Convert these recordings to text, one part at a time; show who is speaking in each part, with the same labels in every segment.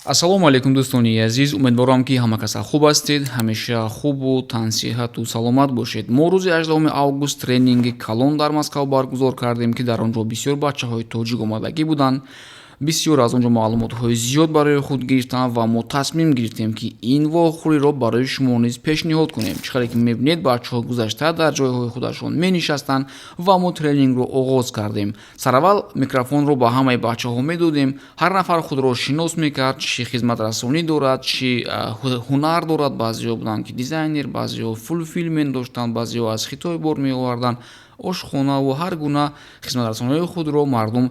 Speaker 1: Ассалому алайкум дӯстони азиз, умедворам ки ҳама каса хуб ҳастед, ҳамеша хубу тансиҳату саломат бошед. Мо рӯзи 18 август тренинги калон дар Москав баргузор кардем, ки дар он ҷо бисёр бачаҳои тоҷик омадагӣ буданд. Бисёр аз он ҷо маълумотҳои зиёд барои худ гирифтанд ва мо тасмим гирифтем, ки ин вохӯриро барои шумо низ пешниҳод кунем. Чӣ қадр ки мебинед, бачаҳо гузашта дар ҷойҳои худашон менишастанд ва мо тренингро оғоз кардем. Сараввал микрофонро ба ҳамаи бачаҳо медодем. Ҳар нафар худро шинос мекард, чӣ хизматрасонӣ дорад, чӣ ҳунар дорад. Баъзеҳо буданд ки дизайнер, баъзеҳо фулфилмен доштанд, баъзеҳо аз Хитой бор меоварданд, ошхонаву ҳар гуна хизматрасониҳои худро мардум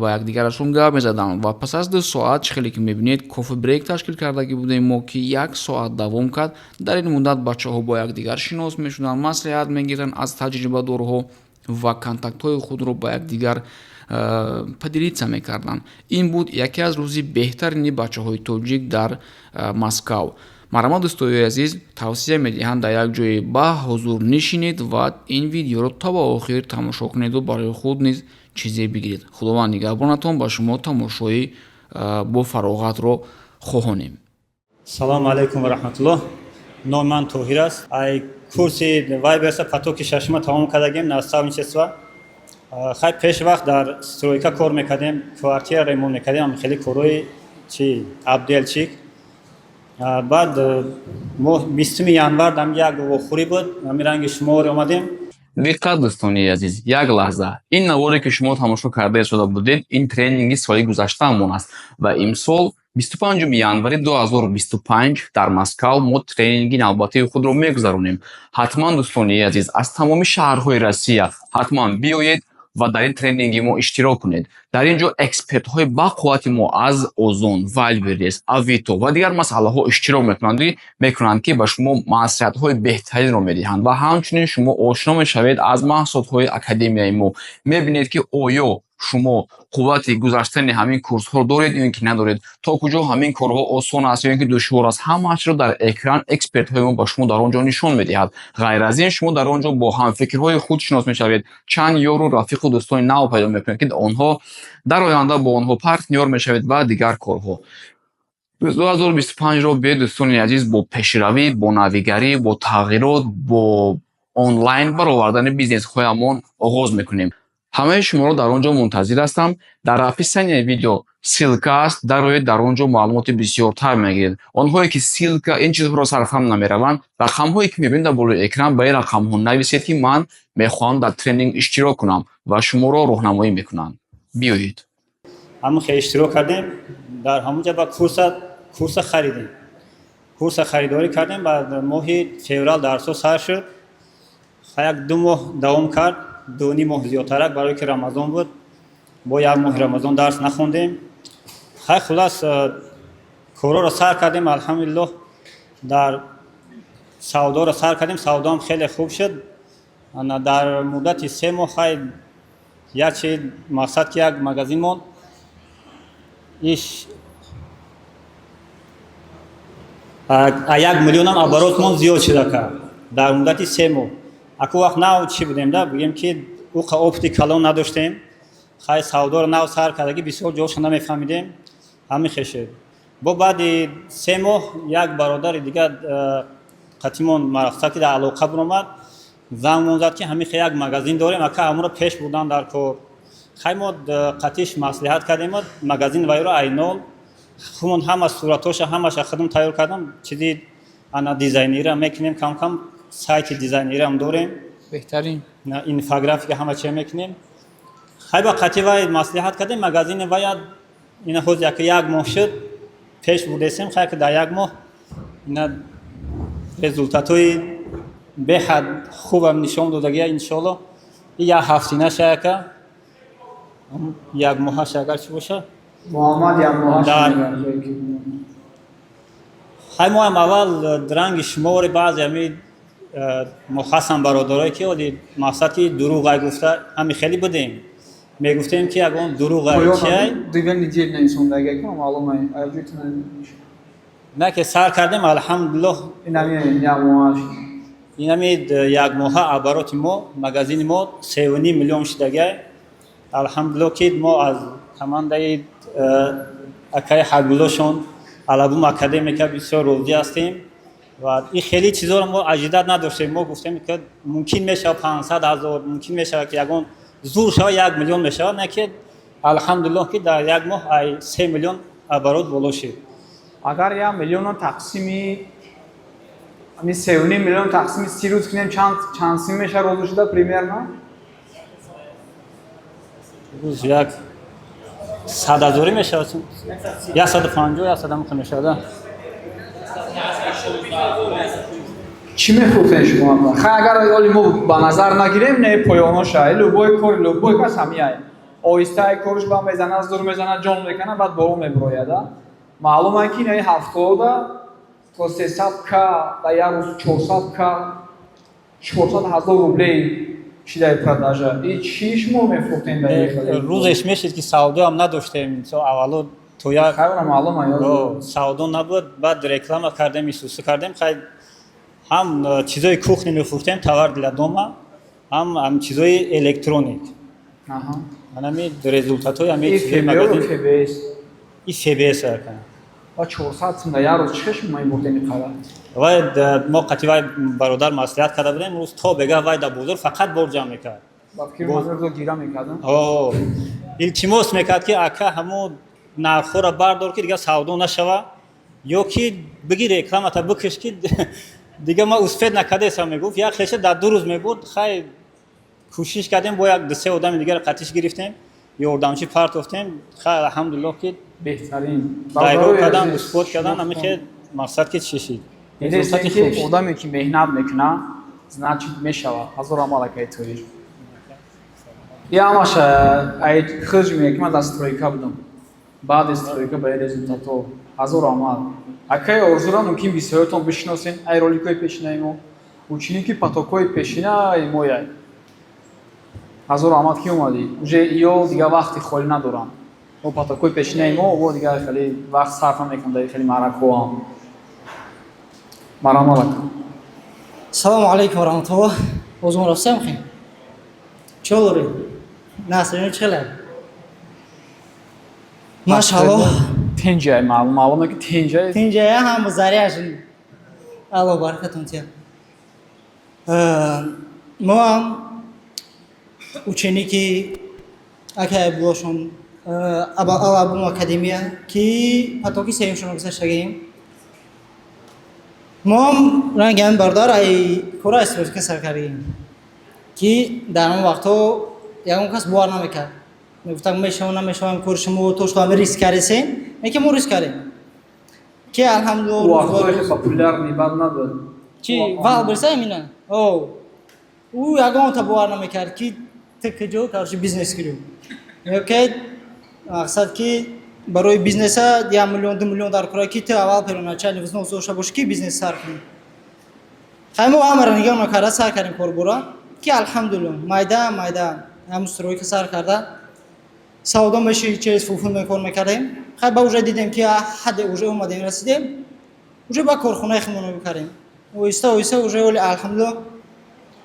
Speaker 1: ба якдигарашон гап мезаданд. Ва пас аз 2 соат, чӣ хеле ки мебинед, кофи брейк ташкил кардагӣ будем мо, ки 1 соат давом кард. Дар ин муддат бачаҳо бо якдигар шинос мешуданд, маслиҳат мегирифтанд аз таҷрибадорҳо ва контактҳои худро ба якдигар падилица мекарданд. Ин буд яке аз рӯзи беҳтарини бачаҳои тоҷик дар Москав. Марҳамат дӯстои азиз, тавсия медиҳам дар як ҷое ба ҳузур нишинед ва ин видеоро то ба охир тамошо кунеду барои худ низ чизе бигиред. Худованд нигаҳбонатон. Ба шумо тамошои бо фароғатро хоҳонем.
Speaker 2: Салому алайкум ва раҳматуллоҳ. Номи ман Тоҳир аст. Ай курси Вайберса потоки шашума тамом кардагим наставничество. Хай пеш вақт дар стройка кор мекардем, квартира ремонт мекардем, хеле корои чи абделчик. Баъд мо 20 январ дам як вохӯрӣ буд, ҳамин ранги шуморо омадем.
Speaker 3: Диққат дӯстони азиз, як лаҳза. Ин наворе ки шумо тамошо карда шуда будед, ин тренинги соли гузаштаамон аст ва имсол 25 январи 2025 дар Москав мо тренинги навбатии худро мегузаронем. Ҳатман дӯстони азиз, аз тамоми шаҳрҳои Россия ҳатман биёед ва дар ин тренинги мо иштирок кунед. Дар ин ҷо экспертҳои бақуввати мо аз Озон, Вайлберес, Авито ва дигар масъалаҳо иштирок мекунанд ки ба шумо маслиҳатҳои беҳтаринро медиҳанд ва ҳамчунин шумо ошно мешавед аз маҳсулотҳои академияи мо. Мебинед ки оё шумо қуввати гузаштани ҳамин курсҳоро доред ё ин ки надоред, то куҷо ҳамин корҳо осон аст ё ин ки душвор аст. Ҳамаашро дар экран экспертҳои мо ба шумо дар он ҷо нишон медиҳад. Ғайр аз ин, шумо дар он ҷо бо ҳамфикрҳои худ шинос мешавед. Чанд ёру рафиқу дӯстони нав пайдо мекунед, ки онҳо дар оянда бо онҳо партнёр мешавед ва дигар корҳо. 2025 ро бе дӯстони азиз бо пешравӣ, бо навигарӣ, бо тағйирот, бо онлайн баровардани бизнесҳоямон оғоз мекунем. ҳамаи шуморо дар он ҷо мунтазир ҳастам. Дар описанияи видео силка аст, дароед дар он ҷо маълумоти бисёртар мегиред. Онҳое ки силка ин чизҳоро сарфам намераванд, рақамҳое ки мебинед дар болои экран ба ин рақамҳо нависед, ки ман мехоҳам дар тренинг иштирок кунам ва шуморо роҳнамоӣ мекунам. Биёед.
Speaker 2: Ҳамон хе иштирок кардем, дар ҳамон ҷа ба курса харидем. Курса харидорӣ кардем, ба моҳи феврал дарсо сар шуд. Як 2 моҳ давом кард, 2.5 моҳ зиёдтарак, барое ки Рамазон буд. Бо як моҳи Рамазон дарс нахондем. Хай хулас корҳоро сар кардем, алҳамдулиллоҳ. Дар савдоро сар кардем, савдоам хеле хуб шуд. Дар муддати 3 моҳ хай як чи мақсад ки як магазин монд. Иш 1 миллионам оборот монд зиёд шуда кард дар муддати 3 моҳ. Аку вақт нав чӣ будем да, бигем ки опити калон надоштем. Хай савдоро нав сар кардаги бисёр ҷоашо намефаҳмидем. Ҳамин хешед. Бо баъди 3 моҳ як бародари дигар қатимон мақсад ки дар алоқа биромад, зангмон зад ки ҳамин як магазин дорем, ака ҳамонро пеш бурдан дар кор. Хай мо қатиш маслиҳат кардем, магазин вайро айнол хумон ҳама суратоша ҳамаша худам тайёр кардам. Чизи ана дизайнера мекунем, кам сайти дизайнерам дорем.
Speaker 1: Беҳтарин.
Speaker 2: Инфографика ҳама чия мекунем. Хай ба қати вай маслиҳат кардем, магазини вай ина ҳоз як моҳ шуд. Пеш бурдесем, хай ки дар як моҳ ина результатои беҳад хубам нишон додагия иншоаллоҳ. Як ҳафтина шаяка, як моҳа шаягар чӣ боша?
Speaker 4: Муҳаммад як моҳа.
Speaker 2: Хай мо ҳам аввал ранги шумори баъзе ҳамин мо ҳастанд бародарое ки оли мақсад ки дурӯғай гуфта ҳами хеле будем. Мегуфтем ки ягон дурӯғай чиай?
Speaker 4: Две недели наисондага ки маълумай.
Speaker 2: На ки сар кардем, алҳамдулиллоҳ. Инами як моҳа обороти мо, магазини мо 3.5 миллион шудагай. Алҳамдулиллоҳ ки мо аз командаи акай ҳадгулошон алабум академика бисёр розӣ ҳастем ва ин хеле чизоро мо аҷидат надоштем. Мо гуфтем ки мумкин мешавад 500 000, мумкин мешавад ки ягон зур шавад 1 миллион мешавад, не ки алҳамдулиллоҳ ки дар як моҳ ай 3 миллион оборот боло шид.
Speaker 4: Агар 1 миллион тақсими ами 3 миллион тақсими 30 рӯз кинем чанд сим меша розу шуда примерно?
Speaker 2: Рӯз як 100 000 мешавад, 150 100 мешавад.
Speaker 4: Чӣ мефурӯхтем шумо? Хай агар оли мо ба назар нагирем, не поёноша, любой кори любой кас ҳамияй. Оҳистаи кориш ба мезанад, зур мезанад, ҷон мекана, баъд борон мебурояд. Маълума ки ин 70 то 300 к дар як рӯз 400 к 400 000 рублей шидаи продажа. И чӣ шумо мефурӯхтем дар ин хеле?
Speaker 2: Рӯзеш мешид ки савдо ҳам надоштем. Аввало то як
Speaker 4: хайра маълума ё.
Speaker 2: савдо набуд, баъд реклама кардем, исӯсӣ кардем. Хай ҳам чизои кухни мефурӯхтем, товар для дома, ҳам чизои электроник.
Speaker 4: Аҳа.
Speaker 2: Манами результатои ҳами
Speaker 4: чизои магазин ФБС.
Speaker 2: И ФБС акана.
Speaker 4: Ва 400 сум дар як рӯз чӣ шумо мебурдем ин қадар?
Speaker 2: Вай мо қативай бародар маслиҳат карда будем, рӯз то бега вай дар бозор фақат бор ҷамъ мекард.
Speaker 4: Ба фикри мазурдо гира мекардам.
Speaker 2: илтимос мекард ки ака ҳамо нархҳоро бардор ки дигар савдо нашава, ё ки биги рекламата бикаш ки дига ма успеҳ накардесам мегуфт. Як хеша дар 2 рӯз мебурд. Хай кӯшиш кардем, бо як 2-3 одами дигар қатиш гирифтем, ёрдамчӣ партофтем. Хай алҳамдулиллоҳ ки
Speaker 4: беҳтарин
Speaker 2: дайро кардан, спорт кардан, ҳамин хел мақсад ки чишид.
Speaker 4: Результати ки одаме ки меҳнат мекунад, значит мешавад. ҳазор амал акай тоиш. Я ҳамаш ай хирҷ мекунам, ман дар стройка будам. Баъди стройка ба результато ҳазор амал. Акай орзура мумкин бисёртон бишиносен, ай роликои пешинаи мо, учини ки патокои пешинаи мояй. ҳазор амал ки омадӣ. Уже ё дига вақти холӣ надорам. Мо патокои пешинаи мо ва дига хеле вақт сарф намекунам дар хеле маъракаҳоам. Марамал ака.
Speaker 5: Салому алейкум варахматуллоҳ. Озмон рафтам хин. Чолори. Насрин чхелар. Машаллоҳ.
Speaker 4: Тенҷай маълума ки тенҷай.
Speaker 5: Тенҷая ҳам заряжин. Аллоҳ баракатон тия. Мо ҳам ученики акай блошон алабум академия ки патоки сеюмшон гузаштагим. мо ҳам рангами бардар ай кора истифода сар кардем ки дар он вақтҳо ягон кас бовар намекард. Мегуфтам мешавам намешавам кори шумо то што ҳаме риск кардесем, не ки мо риск кардем. Ки алҳамдулиллоҳ
Speaker 4: вақтҳое популярни бад набуд.
Speaker 5: Чи вақт бирса имина. Ӯ ягонта бовар намекард ки ты куҷо короче бизнес кунем. Окей, мақсад ки барои бизнеса 1 миллион 2 миллион дар кора ки ты аввал первоначально взнос дошта бошӣ ки бизнес сар кунем. Хай мо ҳамаро нигоҳ накарда сар кардем корбора ки алҳамдулиллоҳ майда ҳам стройка сар карда савдо меши чиз фулфил мекор мекардем. Хай ба уже дидем ки ҳадде уже омадем расидем, уже ба корхонаи худмон мекардем. Оҳиста оҳиста уже оли алҳамдулиллоҳ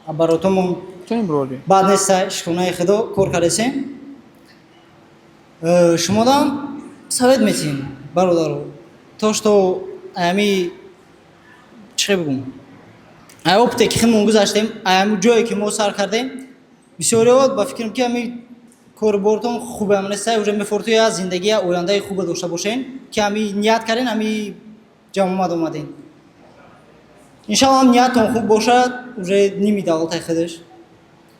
Speaker 5: оборотомон бад неста шукронаи худо кор кардесем. Шумодам совет метиҳем бародаро то што ами чӣ бигум ай опите ки худмон гузаштем, ами ҷое ки мо сар кардем, бисёриҳо ба фикрам ки ами корбортон хубам неста, уже мефортоя зиндагия ояндаи хуба дошта бошем ки ами ният кардем, ами ҷамъомад омадем. Иншаллоҳ ам нияттон хуб бошад, уже ними давлатай худаш.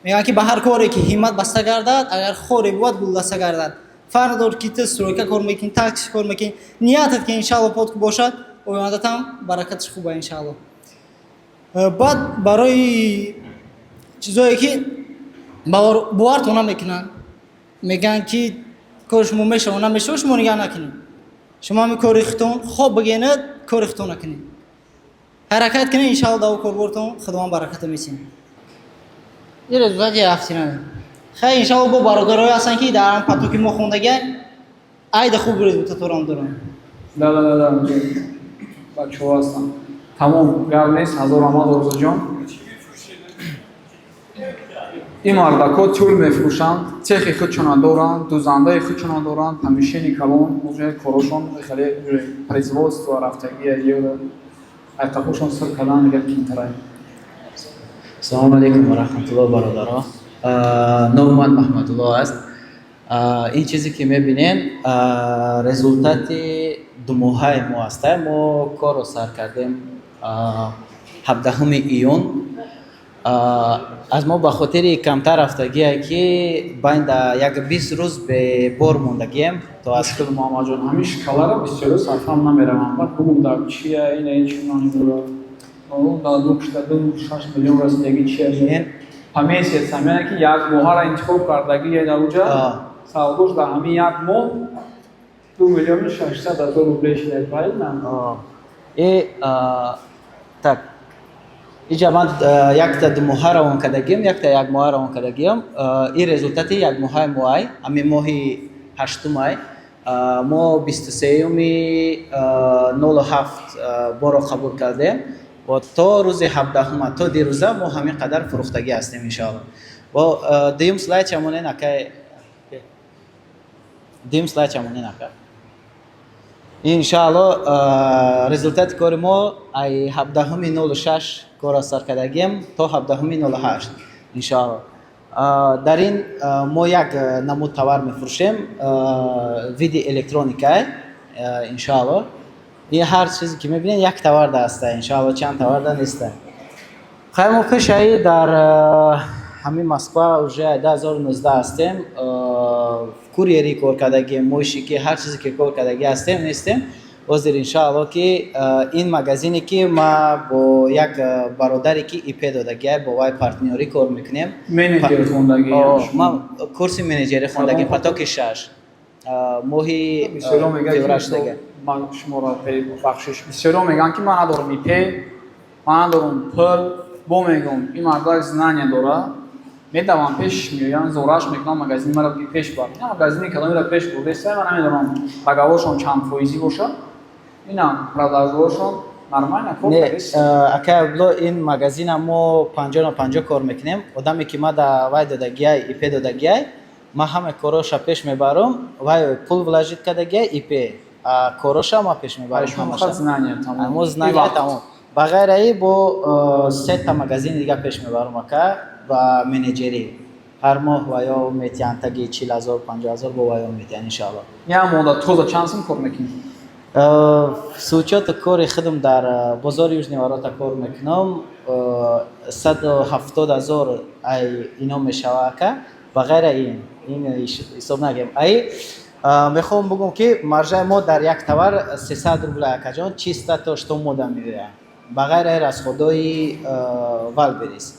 Speaker 5: Мегӯянд ки ба ҳар коре ки ҳиммат баста гардад, агар хоре бувад гулдаста гардад. Фарқ дор ки ты стройка кор мекунӣ, такси кор мекунӣ, ниятат ки иншаллоҳ подку бошад, ояндатам баракаташ хуба иншаллоҳ. Баъд барои чизое ки бовартон намекунанд, мегӯянд ки кори шумо мешава намешава, шумо нигаҳ накунед. Шумо ҳами кори худтон хоб бигенад, кори худтон накунед. ҳаракат кунед, иншаллоҳ дар корбортон худованд бараката месиҳад. ин результати рафтинада. Хай иншаллоҳ бо бародарҳое ҳастанд ки дар патоки мо хондагиан айда хуб результаторам доранд.
Speaker 4: Да бачаҳо ҳастанд. Тамом гап нест. ҳазор рамад Орзуҷон. این مردکا طول میفروشند، цехи خودشون دارند، دوزنده خودشون دارند، همیشه کلان уже کارشون خیلی производство رفتگی یا ارتقاشون سر کلان دیگر کمتره.
Speaker 6: سلام علیکم و رحمت الله برادران. نام من محمد الله است. این چیزی که میبینین رزولتات دو ماه ما است. ما کار رو سر کردیم 17 ایون. از ما به خاطر کمتر رفتگی که بین یک 20 روز به بار موندگیم تو از
Speaker 4: مشکل محمد جان همیشه کلاره بسیار صرفم نمیروم. بعد بگم در چیه این چونانی داره. در 2.6 میلیون رسیدگی چیه؟ همه سیستم یعنی که یک ماه را انتخاب کردگی در اونجا سالگوش در همین یک ماه 2,600,000 روبل شده پایین
Speaker 6: ای так اینجا من یک تا دو ماه را اون کردگیم یک تا یک ماه را اون کردگیم این رزولتات یک ماه مای همین ماه 8 مای ما 23 07 بارو قبول کردیم و تا روز 17 تا دیروزه ما همین قدر فروختگی هستیم انشاءالله. و دیم سلاید چمونه نکه دیم سلاید چمونه نکه انشاءالله رزولتات کار ما ای 17/06 کار سر کردگیم تا 17/08 انشاءالله. در این ما یک نمود توار میفروشیم ویدی الکترونیکای انشاءالله. این هر چیزی که میبینین یک توار دسته انشاءالله چند توار ده نیسته. خیلی ما پیش ای در همین مسکو اوجه 2019 هستیم کوریری کار کردگی موشی که هر چیزی که کار کردگی هستیم نیستیم وزیر انشاءالله که این مگزینی که ما با یک برادری که ایپی دادگی با وای پارتنری کار میکنیم
Speaker 4: منیجر خوندگی
Speaker 6: ما کورس منیجری خوندگی پتاک 6 ماهی
Speaker 4: بسیار
Speaker 6: فیورش دیگه
Speaker 4: من شما را بخشش بسیار میگن که من ندارم ایپی من ندارم پل با میگم این مرد زنانی داره میدوام پیش میان زورش میکنم مگزین مرا پیش بر اینا مگزینی کلامی را پیش برده است من نمیدونم بگاوشون چند فایزی باشه اینا برادرزوشون نرمای نکرد است
Speaker 6: اگه بلا این مگزین ما 50 کار میکنیم آدمی که ما دا وای دادگی ایپی دادگی ما همه کاراش پیش میبرم وای پول ولاجید کردگی ایپی کاراش ما پیش میبرم
Speaker 4: همش زنانی تمام
Speaker 6: ما زنانی تمام بغیر ای با 3 تا مگزین دیگه پیش میبرم که و منیجری هر ماه و یا میتیان تگی 40,000 50,000 با ویا میتیان انشاءالله.
Speaker 4: یا مدت توزا چانسم کار میکنی؟
Speaker 6: سوچات کار خودم در بازار یوژنی وراتا کار میکنم 170,000 ای اینا میشوه که بغیر این حساب نگیم ای میخوام بگم که مرجع ما در یک توار 300 روبل اکجان 600 تا 8 موده میده بغیر از خدای ول بریز.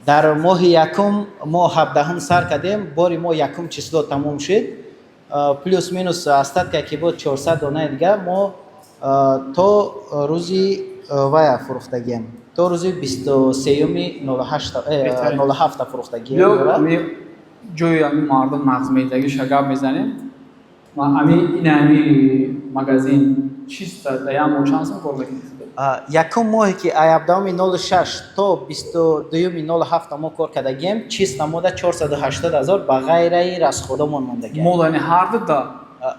Speaker 6: در ماه یکم ما 17 سر کردیم باری ما یکم چیزا تمام شد پلوس مینوس استاد که بود 400 دانه دیگه ما تا روزی وای فروختگیم تا روزی 23/08 فروختگیم
Speaker 4: جوی همین مردم مغز میدگی شگاب میزنیم و همین مگزین چیست دیام چانسم کار بکنیم
Speaker 6: یکم ماهی که 17/06 تا 22/07 ما کار کردگیم چیست نموده 480,000 بغیر از خودمون موندگیم
Speaker 4: مودانی هارد دا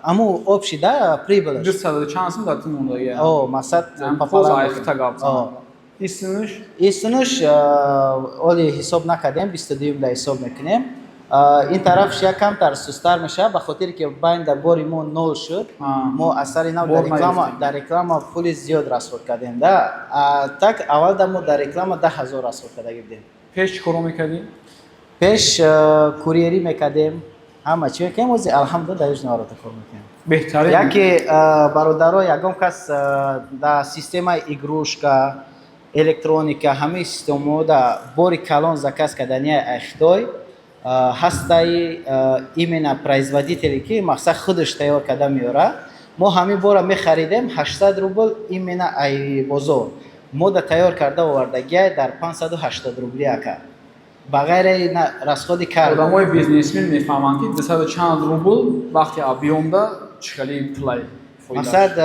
Speaker 6: اما آبشی دا پریبلش
Speaker 4: 200 چانسم دا تو موندگیم
Speaker 6: مثلا
Speaker 4: پاپالا ایختا گاب
Speaker 6: ایستنش اولی حساب نکردیم 22 دا حساب میکنیم این طرفش یک کم تر سستر میشه به خاطر که بین در باری ما نول شد ما اثر اینا در رکلام پول زیاد رسول کردیم ده تک اول در ما در رکلام 10,000 رسول کرده بودیم.
Speaker 4: پیش چی کارو میکردیم؟
Speaker 6: پیش کوریری میکردیم همه چی میکنیم و الحمدلله در یوژنی وراتا کار میکنیم.
Speaker 4: بهتره
Speaker 6: یکی برادرها یکم کس در سیستم ایگروشکا الکترونیکا همه سیستم در باری کلان زکاس کردنی اختای هستای ایمنا производители که مقصد خودش تیار کرده میاره ما همین بار میخریدیم 800 روبل ایمنا ای بازار ما در تیار کرده آوردگی در 580 روبلی اکا بغیر رسخودی کرد
Speaker 4: آدمای بیزنسمن میفهمن که 200 چند روبل وقتی ابیوم دا چخلی پلای
Speaker 6: مقصد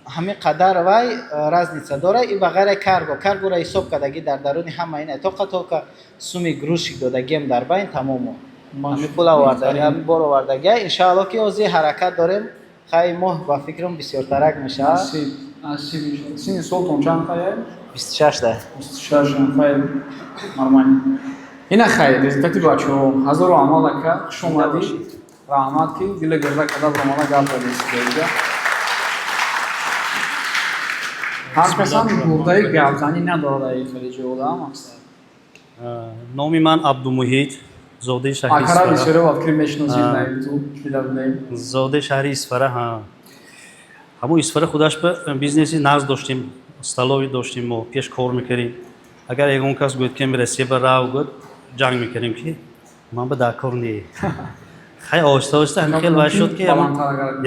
Speaker 6: ҳамин қадар вай разница дора и ба ғайри каргоро ҳисоб кардаги дар даруни ҳама ина тока суми грушик додагием дар байн тамому ҳамин пул овардаги ҳамин бор овардаги иншаалло ки ҳозир ҳаракат дорем хай моҳ ба фикрам бисёртарак мешавад.
Speaker 4: насиб иншалло. Сини солтон чанд хай?
Speaker 6: 26 да.
Speaker 4: 26 хай. Нормально. Ина хай, результати бачо ҳазору амал ака хуш омадӣ. Раҳмат ки дила гирда када бромана гап задист. ҳар касан бурдаи гапзанӣ надорад ай хеле ҷода мақсад.
Speaker 7: номи ман Абдумуҳит, зодаи шаҳри
Speaker 4: Акара
Speaker 7: Исфара.
Speaker 4: бисёре вақти мешиносид на ютуб бидавнем.
Speaker 7: зодаи шаҳри Исфара. ҳамон Исфара худаш ба бизнеси нағз доштем, столови доштем, мо пеш кор мекардем. агар ягон кас гӯяд ки мерасия ба рав гӯяд ҷанг мекардем ки ман ба дар кор не. хай оҳиста ҳамин хел вай шуд ки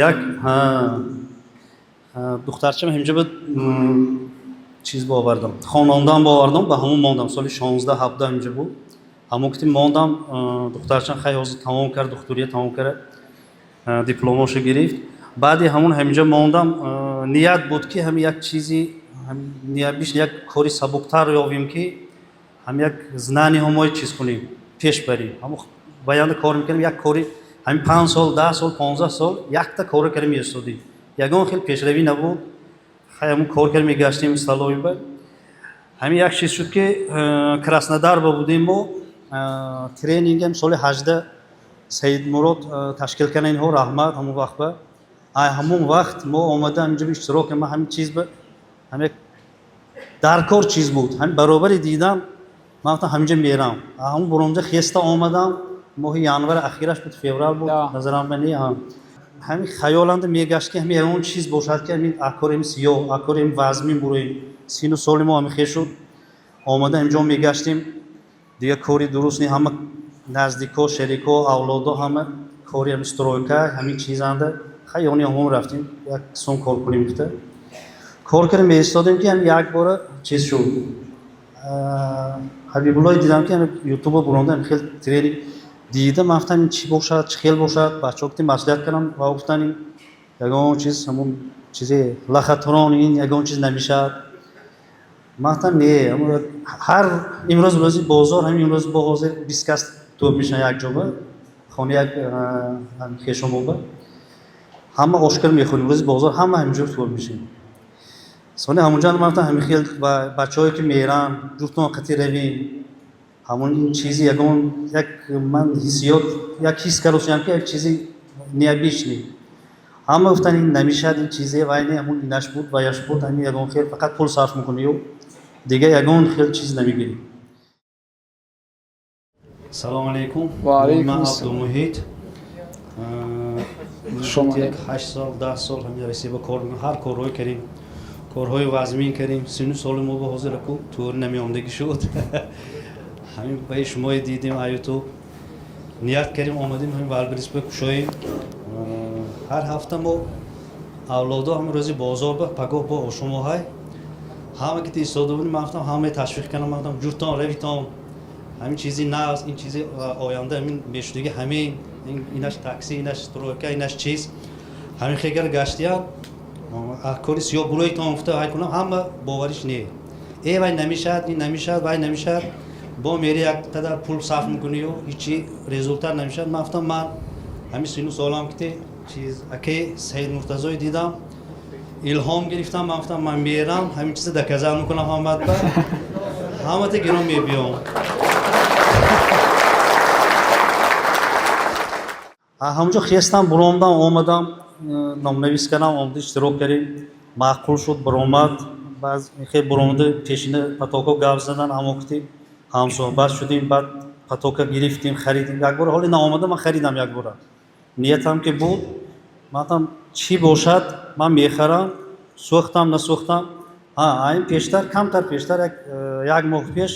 Speaker 7: як духтарчам ҳамҷа ба чиз бовардам, хонондан бовардам, ба ҳамон мондам. соли 16-17 ҳамҷа буд. ҳамон кити мондам, духтарчам хай ҳозир тамом кард, духтурия тамом кард, дипломошо гирифт. баъди ҳамон ҳамҷа мондам, ният буд ки ҳам як чизи биш як кори сабуктар ёвем ки ҳам як знани ҳамои чиз кунем, пеш барем. ҳамон баянда кор мекардем, як кори ҳамин 5 сол, 10 сол, 15 сол якта кора кардем истодем. ягон хел пешравӣ набуд. хай ҳамон кор кардем, мегаштем столови ба. ҳамин як чиз шуд ки Краснодар ба будем мо, тренингам соли 18 Саид Мурод ташкил кардан инҳо, раҳмат ҳамон вақт ба. ҳамон вақт мо омадам инҷа иштирок кардем. ҳамин чиз ба ҳам даркор чиз буд. ҳамин баробари дидам ман гуфтам ҳаминҷа мерам. ҳамон буронҷа хеста омадам, моҳи январи ахираш буд, феврал буд, назарам ба не. ҳамин хаёланда мегашт ки ҳамин ягон чиз бошад ки ҳамин акорем сиёҳ, акорем вазмин буроем. сину соли мо ҳамин хеш шуд. омада инҷо мегаштем, дигар кори дуруст не. ҳама наздико, шерико, авлодо ҳама кори ҳамин стройка, ҳамин чизанда хаёни ҳамон рафтем, як сон кор кунем гуфта. кор кардем, меистодем ки ҳамин як бора чиз шуд. ҳабибуллои дидам ки ҳамин ютуба буронда ҳамин хел тренинг дидам. ман гуфтам ин чӣ бошад, чӣ хел бошад. бачаҳо гуфтем маслиҳат кардам ва гуфтан ин ягон чиз ҳамон чизе лахатрон, ин ягон чиз намешавад. ман гуфтам не, ҳар имрӯз рӯзи бозор, ҳамин имрӯз бо ҳозир 20 кас тӯб мешаванд якҷоба, хони як хешомоба, ҳама ошкар мехӯрем. рӯзи бозор ҳама ҳаминҷур тӯб мешавем. сони ҳамонҷа ман гуфтам ҳамин хел бачаҳое ки меран ҷуфтон қати равем, ҳамон ин чизи ягон як ман ҳиссиёт, як ҳис кардем ки як чизи необич не. ҳама гуфтан ин намешавад, ин чизе вай не, ҳамон инаш буд, ваяш буд, ҳамин ягон хел фақат пул сарф мекунӣ, дигар ягон хел чиз намегирӣ. салому алайкум. ман Абдумуҳит. як 8 сол, 10 сол ҳамин расиба кор мекунем. ҳар корҳое кардем, корҳои вазмин кардем. сину соли мо ба ҳозир аку тури намеомдагӣ шуд. ҳамин ба шумое дидем а ютуб, ният кардем, омадем ҳамин валбирисба кушоем. ҳар ҳафта мо авлодо ҳамин рӯзи бозор ба пагоҳ бо ошумоҳай ҳама ки истода будем. ман гуфтам ҳамаи ташвиқ кардам, ман гуфтам ҷуртон равитон, ҳамин чизи нағз, ин чизи оянда, ҳамин бешудагӣ, ҳамин инаш такси, инаш стройка, инаш чиз, ҳамин хегар гаштиям кори сиёҳ буроитон гуфта ҳай кунам, ҳама бовариш не. вай намешавад, ин намешавад, вай намешавад, бо мери як қадар пул сарф мекунию, ҳичи результат намешавад. ман гуфтам ман ҳамин сину солам ки чиз акаи Саид Муртазои дидам, илҳом гирифтам. ман гуфтам ман мерам, ҳамин чиза доказа мекунам ҳаматба, ҳамата гиром мебиём. ҳамонҷо хестам, буромдам, омадам, номнавис кардам, омада иштирок кардем, маъқул шуд, баромад. баъд хел буромада пешина патока гап задан, ҳамокти ҳамсӯҳбат шудем, баъд патока гирифтем, харидем. як бора ҳоли наомада ман харидам, як бора ниятам ки буд, ман гуфтам чӣ бошад ман мехарам, сӯхтам насӯхтам. айн пештар, камтар пештар, як моҳ пеш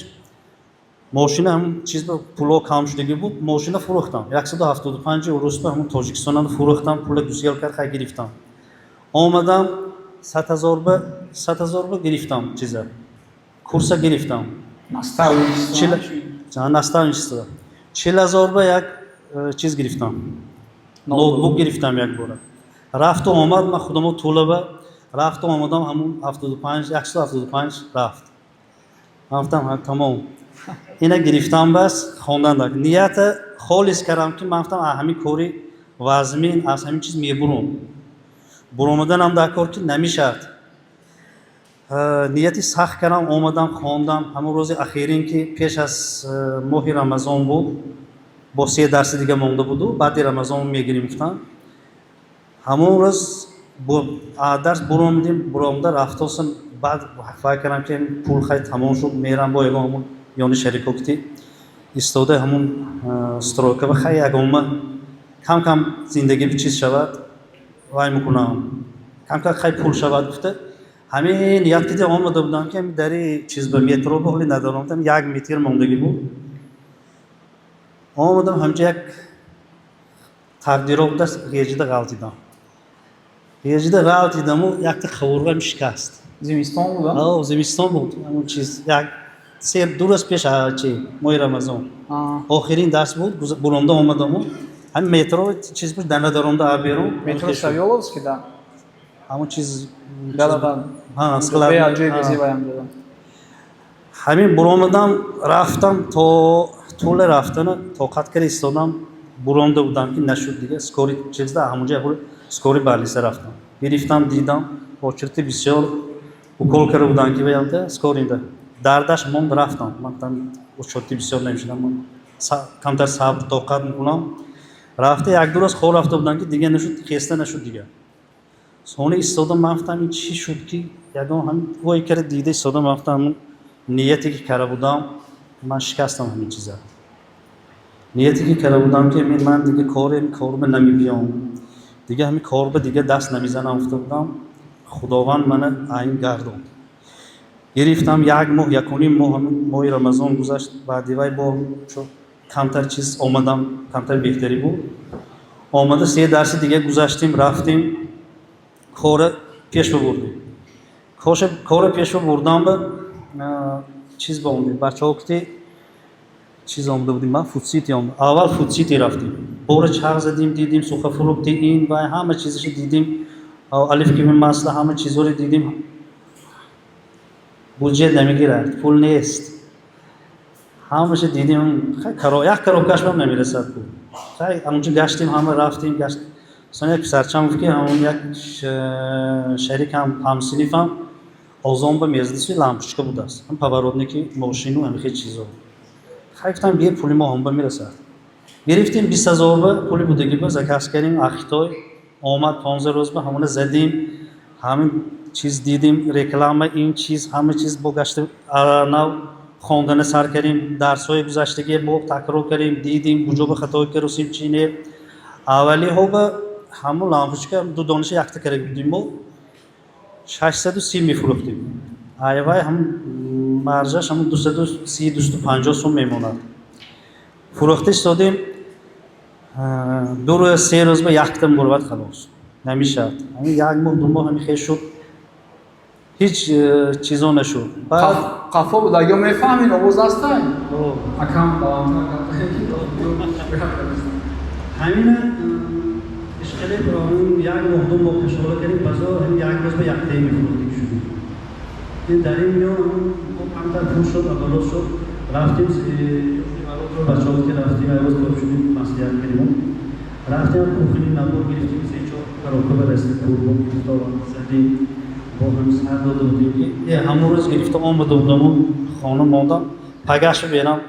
Speaker 7: мошина ҳамн чиз пуло кам шудагӣ буд, мошина фурӯхтам 175 урусба ҳамн Тоҷикистонан фурӯхтам, пула гузел кард, хай гирифтам. омадам 100 000 ба гирифтам, чиза курса гирифтам, наставничество. 40 000 ба як чиз гирифтам, ноутбук гирифтам як бора. рафту омад, ман худамо тӯла ба рафт омадам ҳамун 75 175 рафт. Гуфтам тамом. Ина гирифтам бас хондан. Нията холис кардам ки ман гуфтам ҳамин кори вазмин аз ҳамин чиз мебурам. Буромаданам дар кор ки намешавад. Нияти сахт кардам, омадам хондам. Ҳамун рӯзи ахирин ки пеш аз моҳи Рамазон буд, бо 3 дарси дига монда буду, баъди Рамазон мегирим гуфтам. ҳамун рӯз дарс буромда рафтосам, баъд факр кардам ки пул хай тамом шуд, мерам бо ягон ёни шарико ки истода ҳамун стройка ва хай ягома кам зиндагӣ бичиз шавад, вай мекунам, кам хай пул шавад гуфта. ҳамин ният кида омада будам ки дари чиз ба метро ба ҳоли надарам, 1 метр мондагӣ буд. омадам ҳамча як тақдирот даст ҳеҷида ғалтидам. ҳеҷида ғалтидаму якта қавурғам шикаст.
Speaker 4: Зимистон буд?
Speaker 7: Зимистон буд. ҳамун чиз як 2 рӯз пеш моҳи Рамазон. Охирин дарс буд, буромда омадаму. ҳамин метро чиз буд, дар надаромда аберу.
Speaker 4: Метро Савёловский, да?
Speaker 7: ҳамун чиз
Speaker 4: Да.
Speaker 7: склад.
Speaker 4: Ҷои безиваям додам.
Speaker 7: ҳамин буромадам, рафтам то тӯла рафтана тоқат карда истодам, буромда будам ки нашуд дига, скори чизда ҳамунҷа скори барлиса рафтам. Гирифтам, дидам, очерти бисёр укол карда будам ки ваямда скоринда. Дардаш монд, рафтам. Ман там очерти бисёр намешидам. Камтар сабр тоқат мекунам. Рафта 1-2 рӯз хор рафта будам ки дига нашуд, хеста нашуд дига. Сони истодам, ман гуфтам ин чӣ шуд ки ягон ҳамин вой карда дида истодам, ман гуфтам нияте ки карда будам, ман шикастам ҳамин чиза. Нияте ки карда будам ки ман дига корба намебиём. Дига ҳамин корба дига даст намезанам гуфта будам. Худованд мана айн гардонд. Гирифтам 1 моҳ, 1.5 моҳ ҳамин моҳи Рамазон гузашт. Баъди вай бо камтар чиз омадам, камтар беҳтарӣ буд. Омада 3 дарси дига гузаштем, рафтем. Кора пеш бурдем. Кора пеш бурдам ба чиз бомдем. Бачаҳо ки чиз омда будем, ман футсити омда. Аввал футсити рафтем. Бора чарх задем, дидем сухафрукти ин ва ҳама чизашо дидем. Алиф ки масла ҳама чизоро дидем. буҷет намегирад, пул нест. ҳамаша дидем, як коробкаш бам намерасад пул. Амунҷо гаштем, ҳама рафтем, гаштем. Сон як писарчам гуфт ки ҳамун як шарикам ҳамсинифам озон ба мездаси лампочка будааст. ҳам поворотники мошину ҳамихе чизо. Гуфтам бия пули мо ҳам ба мерасад. Гирифтем 20,000 ба пули будагӣ ба заказ кардем, ахитой омад 15 рӯз ба ҳамона задем, ҳамин чиз дидем, реклама ин чиз, ҳама чиз бо гашта нав хондана сар кардем, дарсҳои гузаштагӣ бо такрор кардем, дидем куҷо ба хатои карусим чӣ не. Аввалиҳо ба ҳамун лампочка 2 дониша якта карда будем мо 630 мефурӯхтем. Айвай ҳам маржаш ҳамун 230-250 сум мемонад. Фурӯхта истодем 2 рӯз 3 рӯз ба якта мурват халос. Намешавад. ҳамин 1 моҳ 2 моҳ ҳамин хеш шуд. ҳеҷ чизо нашуд.
Speaker 4: қафо буд, агар мефаҳмед овоз астай. Акам баландтар.
Speaker 7: ҳамина ишқали ҳамин 1 моҳ 2 моҳ кашора кардем, базо ҳамин 1 рӯз ба яктае мефурӯхтем шудем. дар ин миён камтар пул шуд, аввало шуд. рафтем бачаҳо ки рафтем айвоз кор шудем, маслиҳат кардем. рафтем пухини набор гирифтем, 3-4 коробка ба дасти пулбон гирифтовам, задем. бо ҳамин сар дода будем ки ҳамун рӯз гирифта омада будаму хона мондам. Пагашо берам,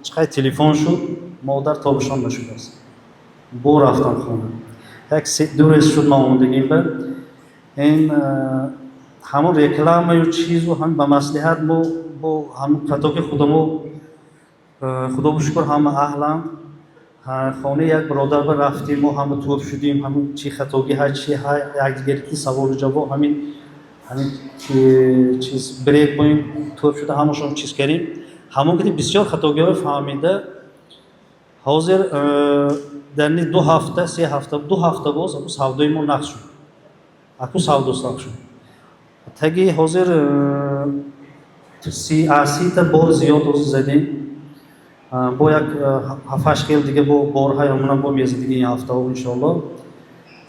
Speaker 7: чиқай телефон шуд, модар тобишон нашудааст. Бо рафтам хона. Як 2 рӯз шуд ман омадагим ба ин ҳамун рекламаю чизу ҳамин ба маслиҳат бо ҳамин фато ки худо бишукр ҳама аҳлам. Хонаи як бародар ба рафтем, мо ҳама тур шудем, ҳамин чӣ хатогӣ ҳай чӣ ҳай, якдигари ки саволу ҷавоб ҳамин чиз брек боим тур шуда ҳамашон чиз кардем. ҳамон ки бисёр хатогиҳои фаҳмида ҳозир дар 2 ҳафта 3 ҳафта 2 ҳафта боз аку савдои мо нақс шуд. Аку савдо сақ шуд. Таги ҳозир 30-та бор зиёд задем. Бо як 7-8 хел дига бо борҳай омонам бо меза дига ин ҳафтаҳо иншоаллоҳ.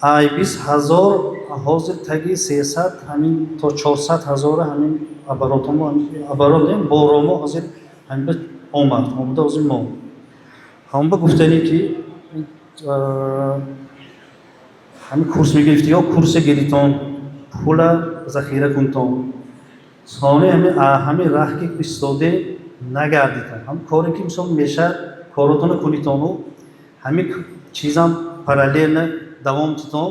Speaker 7: ай 20,000 ҳозир таги 300 ҳамин то 400,000 ҳамин оборотем боромо ҳозир ҳамин омада ҳозир мо ҳамба гуфтани ки ҳамин курс мегирифти ё курсе гиритон пула захира кунтон сони ҳамин раҳ ки истоде нагардитон ҳамин коре ки мисол меша коротона кунитону ҳамин чизам параллелна давом дитон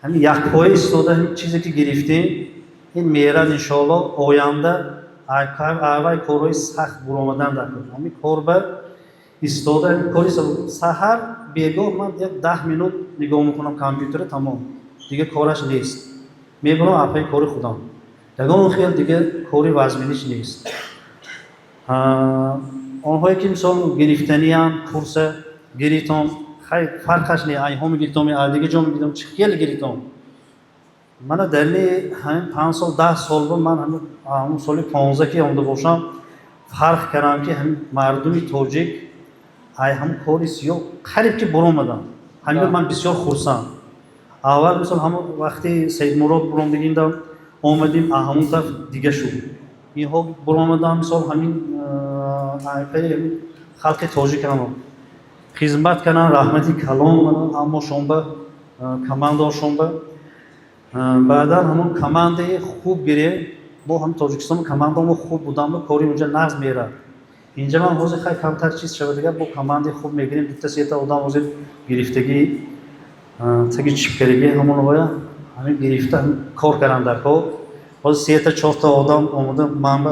Speaker 7: ҳамин якпоя истода ҳамин чизе ки гирифтем ин мерад иншоаллоҳ оянда аввай корҳои сахт буромадан дакун ҳамин кор ба истода кори саҳар бегоҳ ман як 10 минут нигоҳ мекунам компютера тамом дига кораш нест мебурам апаи кори худам ягон хел дига кори вазминиш нест онҳое ки мисол гирифтаниам курса гиритом хай фарқаш не айҳо мегиритом дига ҷо мегиритом чӣ хел гиритом мана дарни ҳамин 5 сол 10 сол ба ман ҳамин соли 15 ки омада бошам фарқ кардам ки ҳамин мардуми тоҷик ай ҳам кори сиёҳ қариб ки буромадам ҳамин ман бисёр хурсанд аввал мисол ҳамон вақти саидмурод буромдагиндам омадим ҳамон таф дига шуд инҳо буромадам мисол ҳамин халқи тоҷикам хизмат кардам раҳмати калон аммо шонба командо шонба баъдан ҳамон командаи хуб гирем мо ҳам тоҷикистон командамо хуб будам кори унҷа нағз мерад инҷа ман ҳозир хай камтар чиз шава дигар бо командаи хуб мегирем дута сета одам ҳозир гирифтагӣ таги чипкаригӣ ҳамон оя ҳамин гирифта кор кардам дар кор ҳозир сета чорта одам омода манба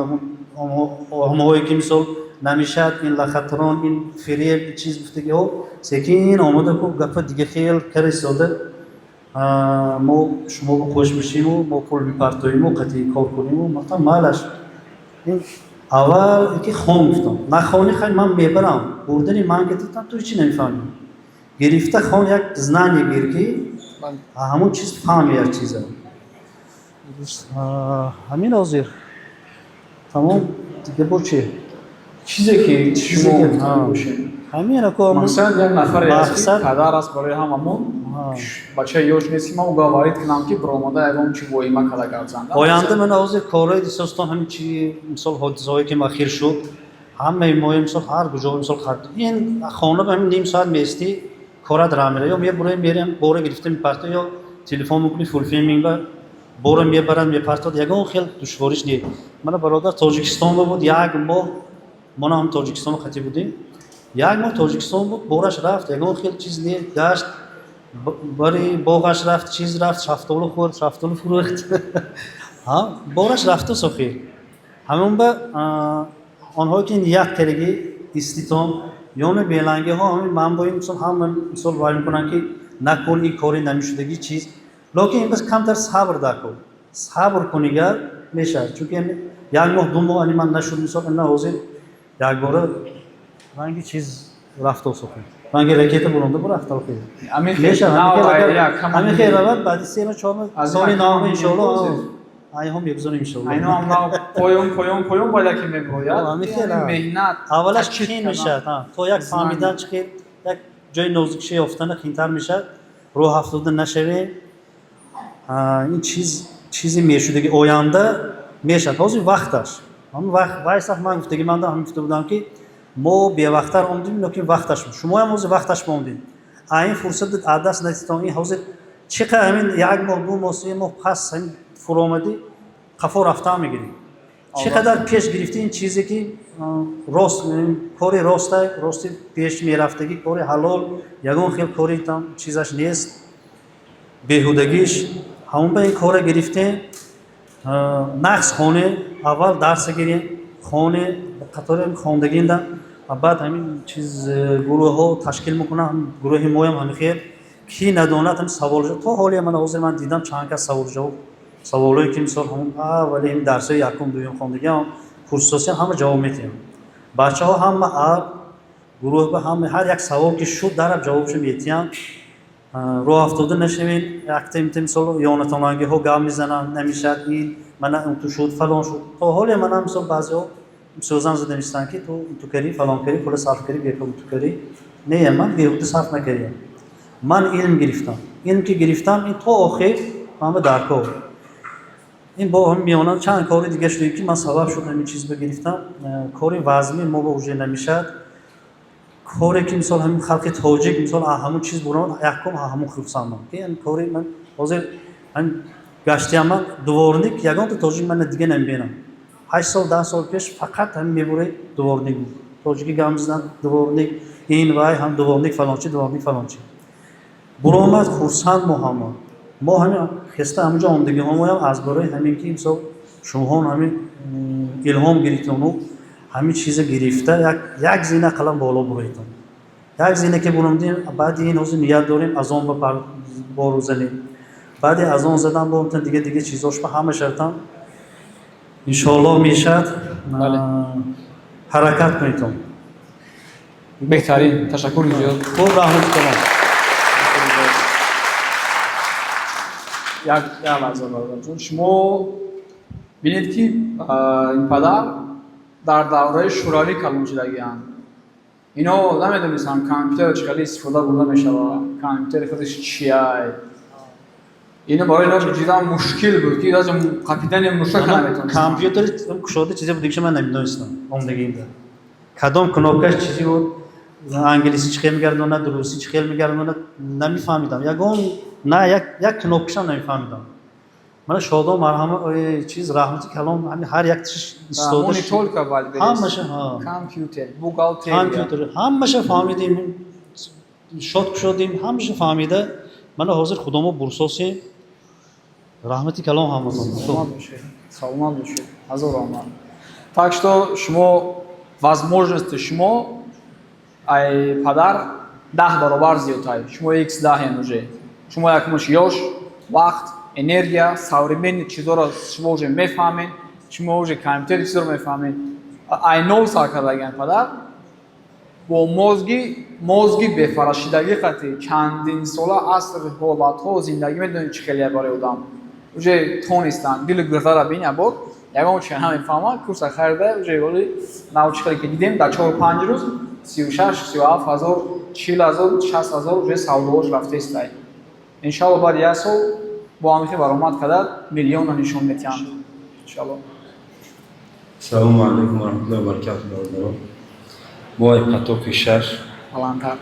Speaker 7: ҳамоҳое ки мисол намешад ин лахатрон ин фиреб чиз гуфтагиҳо секин омода ку гапа дига хел кара истода мо шумо бихош бишиму мо пул бипартоиму қатъи кор куниму мафтам малаш ин аввал ки хон гуфтам нахони хай ман мебарам бурдани ман гитам ту ҳичи намефаҳмӣ гирифта хон як знание гир ки ҳамон чиз фаҳми як чиза ҳамин ҳозир тамом дига бо чи
Speaker 4: чизе ки шумо бошед
Speaker 7: ҳамин
Speaker 4: мақсад як нафаре аст ки падар аст барои ҳамамон бачаи ёш нест ки ман угаварид кунам ки биромада ягон чи воима када гавзанда
Speaker 7: оянда ман ҳозир корҳои дистостон ҳамин чи мисол ҳодисаҳое ки махир шуд ҳамаи мои мисол ҳар куҷо мисол ин хона ба ҳамин ним соат меисти корат рамира ё мебурем мерем бора гирифта мепарто ё телефон мекуни фулфилминг ба бора мебарад мепартод ягон хел душвориш не мана бародар тоҷикистонда буд як моҳ мона ҳам тоҷикистоно қатӣ будем як моҳ тоҷикистон буд бораш рафт ягон хел чиз не гашт бари боғаш рафт чиз рафт шафтолу хӯрд шафтолу фурӯхт бораш рафту сохир ҳамон ба онҳое ки як караги иститом ёне белангиҳо ҳамин манбои мисол ҳама мисол вай мекунанд ки накун ин кори намешудагӣ чиз локин ин бас камтар сабр дакун сабр кунигар мешавад чунки як моҳ ду моҳ ани ман нашуд мисол ина ҳозир якбора ранги чиз рафто сохир ранги ракета буронда бу рафта охир ҳамин хел равад баъди 3-4 соли навм иншоаллоҳ айҳо мегузорем иншоаллоҳ
Speaker 4: айно амна поён бояд ки меброяд меҳнат
Speaker 7: аввалаш қин мешавад то як фаҳмидан чӣ хел як ҷои нозукши ёфтана қинтар мешавад роҳ афтода нашавем ин чизи мешудаги оянда мешавад ҳозир вақташ вай саф ман гуфтаги манда ҳам гуфта будам ки мо бевақтар омдем лекин вақташ шумоям ҳозир вақташ мондем ин фурсат аз даст надитон ин ҳозир чӣ қадр ҳамин як моҳ ду моҳ се моҳ пас фуромадӣ қафо рафтан мегирӣ чӣ қадар пеш гирифтӣ ин чизе ки рост кори рости пеш мерафтагӣ кори ҳалол ягон хел кори там чизаш нест беҳудагиш ҳамон ба ин кора гирифтем нақс хоне аввал дарса гирем хоне қатори хондагиндам баъд ҳамин чиз гурӯҳҳо ташкил мекунам гурӯҳи моям ҳамин хел ки надонад ҳамин савол то ҳоле мана ҳозир ман дидам чанд кас саволҷавоб саволое ки мисол ҳамон вале ин дарсои якум дуюм хондагиам курсосиям ҳама ҷавоб метиҳам бачаҳо ҳама гурӯҳ ба ҳама ҳар як савол ки шуд дараб ҷавобшо метиҳам роҳ афтода нашавед яктемте мисол ёнатонангиҳо гап мезананд намешад ин мана ту шуд фалон шуд то ҳоле мана мисол баъзеҳо сӯзан зада мистанд ки ту ту карӣ фалон карӣ пула сарф карӣ бекор ту карӣ не ман беҳуда сарф накардам ман илм гирифтам این که گرفتم این تا آخر همه در کار این با هم میانه چند کاری دیگه شده که من سبب شد همین چیز بگرفتم کاری وزمی ما با وجه نمیشد کاری که مثال همین خلق تاجیک مثال همون چیز برون احکام همون خرسانم که این کاری من حاضر هم گشتیم من دوارنیک یگان تا تاجیک من دیگه نمیبینم 8 سال 10 سال پیش فقط هم میبره دوارنیک بود تاجیکی گامزدن دوارنیک این وای هم دوارنیک فلانچی برآمد خرسند ما همین خسته همونجا آمدگی هم از برای همین که مثال شما همین الهام گرفتن و همین چیز گرفته یک زینه قلم بالا برویتون یک زینه که بروندیم بعد این روز نیت داریم از آن بارو زنیم بعد از آن زدن بروندیم دیگه چیزاش به همه شرطم انشاءالله میشد حرکت کنیتون
Speaker 4: بهترین تشکر زیاد
Speaker 7: خوب رحمت کنم
Speaker 4: یک لحظه برادر جون شما بینید که این پدر در دوره شوروی کلون شدگی‌اند اینا نمیدونستم کامپیوتر چقدر استفاده بوده میشه و کامپیوتر خودش چیه اینو برای اینا جدا مشکل بود که از کاپیتان مشکل نمیتونست
Speaker 7: کامپیوتر کشاده چیزی بود که من نمیدونستم عمدگی کدام کنوکش چیزی بود انگلیسی چه خیلی میگردونه روسی چه خیلی میگردونه نمیفهمیدم یک کنوکش هم نمیفهمیدم من شادو مرحمت چیز رحمتی کلام همین هر یک چیز استفاده
Speaker 4: مونیتور که باید
Speaker 7: همشه
Speaker 4: کامپیوتر بوغالتری
Speaker 7: کامپیوتر همشه فهمیدیم شاد شدیم همشه فهمیده من حاضر خودمو برسوسی رحمتی калом ҳаматон
Speaker 4: саломат бошед ҳазор омад так что шумо возможности шумо ай падар 10 баробар зиёдтар шумо x10 уже шумо якмуш ёш вақт энергия современни чизоро шумо уже мефаҳмед шумо уже компютери чизоро мефаҳмед ай нов сар кардагаи падар бо мозги бефарашидаги қати чандин сола аср ҳолатҳо зиндагӣ медонед чӣ хеле барои одам уже тонистан дили гиртара биня бор ягон чӣ намефаҳмад курса харида уже оли навчиқале ки дидем дар 4-5 рӯз 36-37 ҳазор 40 ҳазор 60 ҳазор уже савдоаш рафтаистай иншаллоҳ баъди як сол бо ҳамихи баромад карда миллиона нишон метиҳанд иншаллоҳ.
Speaker 8: Салому алейкум ва рахматуллоҳи ва баракатуҳ бародарон. Мо ай потоки 6
Speaker 4: баландтар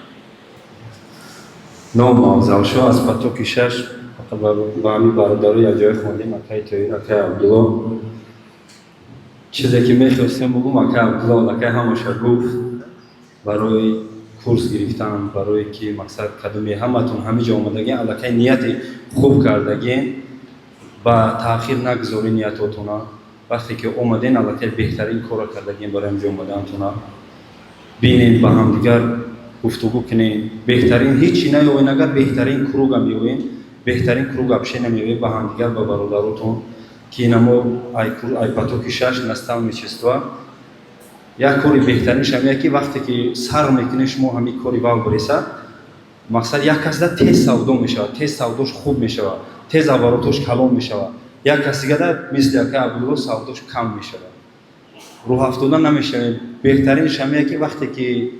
Speaker 8: ном авзалшо аз потоки 6 фақат ба ҳамин бародаро як ҷое хондем акай тоҳир акай абдулло чизе ки мехостем бигӯм акай абдулло акай ҳамаша гуфт барои курс гирифтан барое ки мақсад кадоме ҳаматон ҳами ҷо омадагин аллакай нияти хуб кардагин ба таъхир нагузорӣ ниятотона вақте ки омаден аллакай беҳтарин кора кардагин барои ҳамҷо омадаантона бинен ба ҳамдигар гуфтугӯ кунен беҳтарин ҳечи наёвен агар беҳтарин круга меёвен беҳтарин круг абшена меёвен ба ҳамдигар ба бародаротон ки намо ай потоки 6 настал мечества як кори беҳтаринш ҳамия ки вақте ки сар мекунед шумо ҳамин кори вав биреса мақсад як касда тез савдо мешавад тез савдош хуб мешавад тез оборотош калон мешавад як касигада мисли акай абдулло савдош кам мешавад рӯҳафтода намешавем беҳтаринш ҳамия ки вақте ки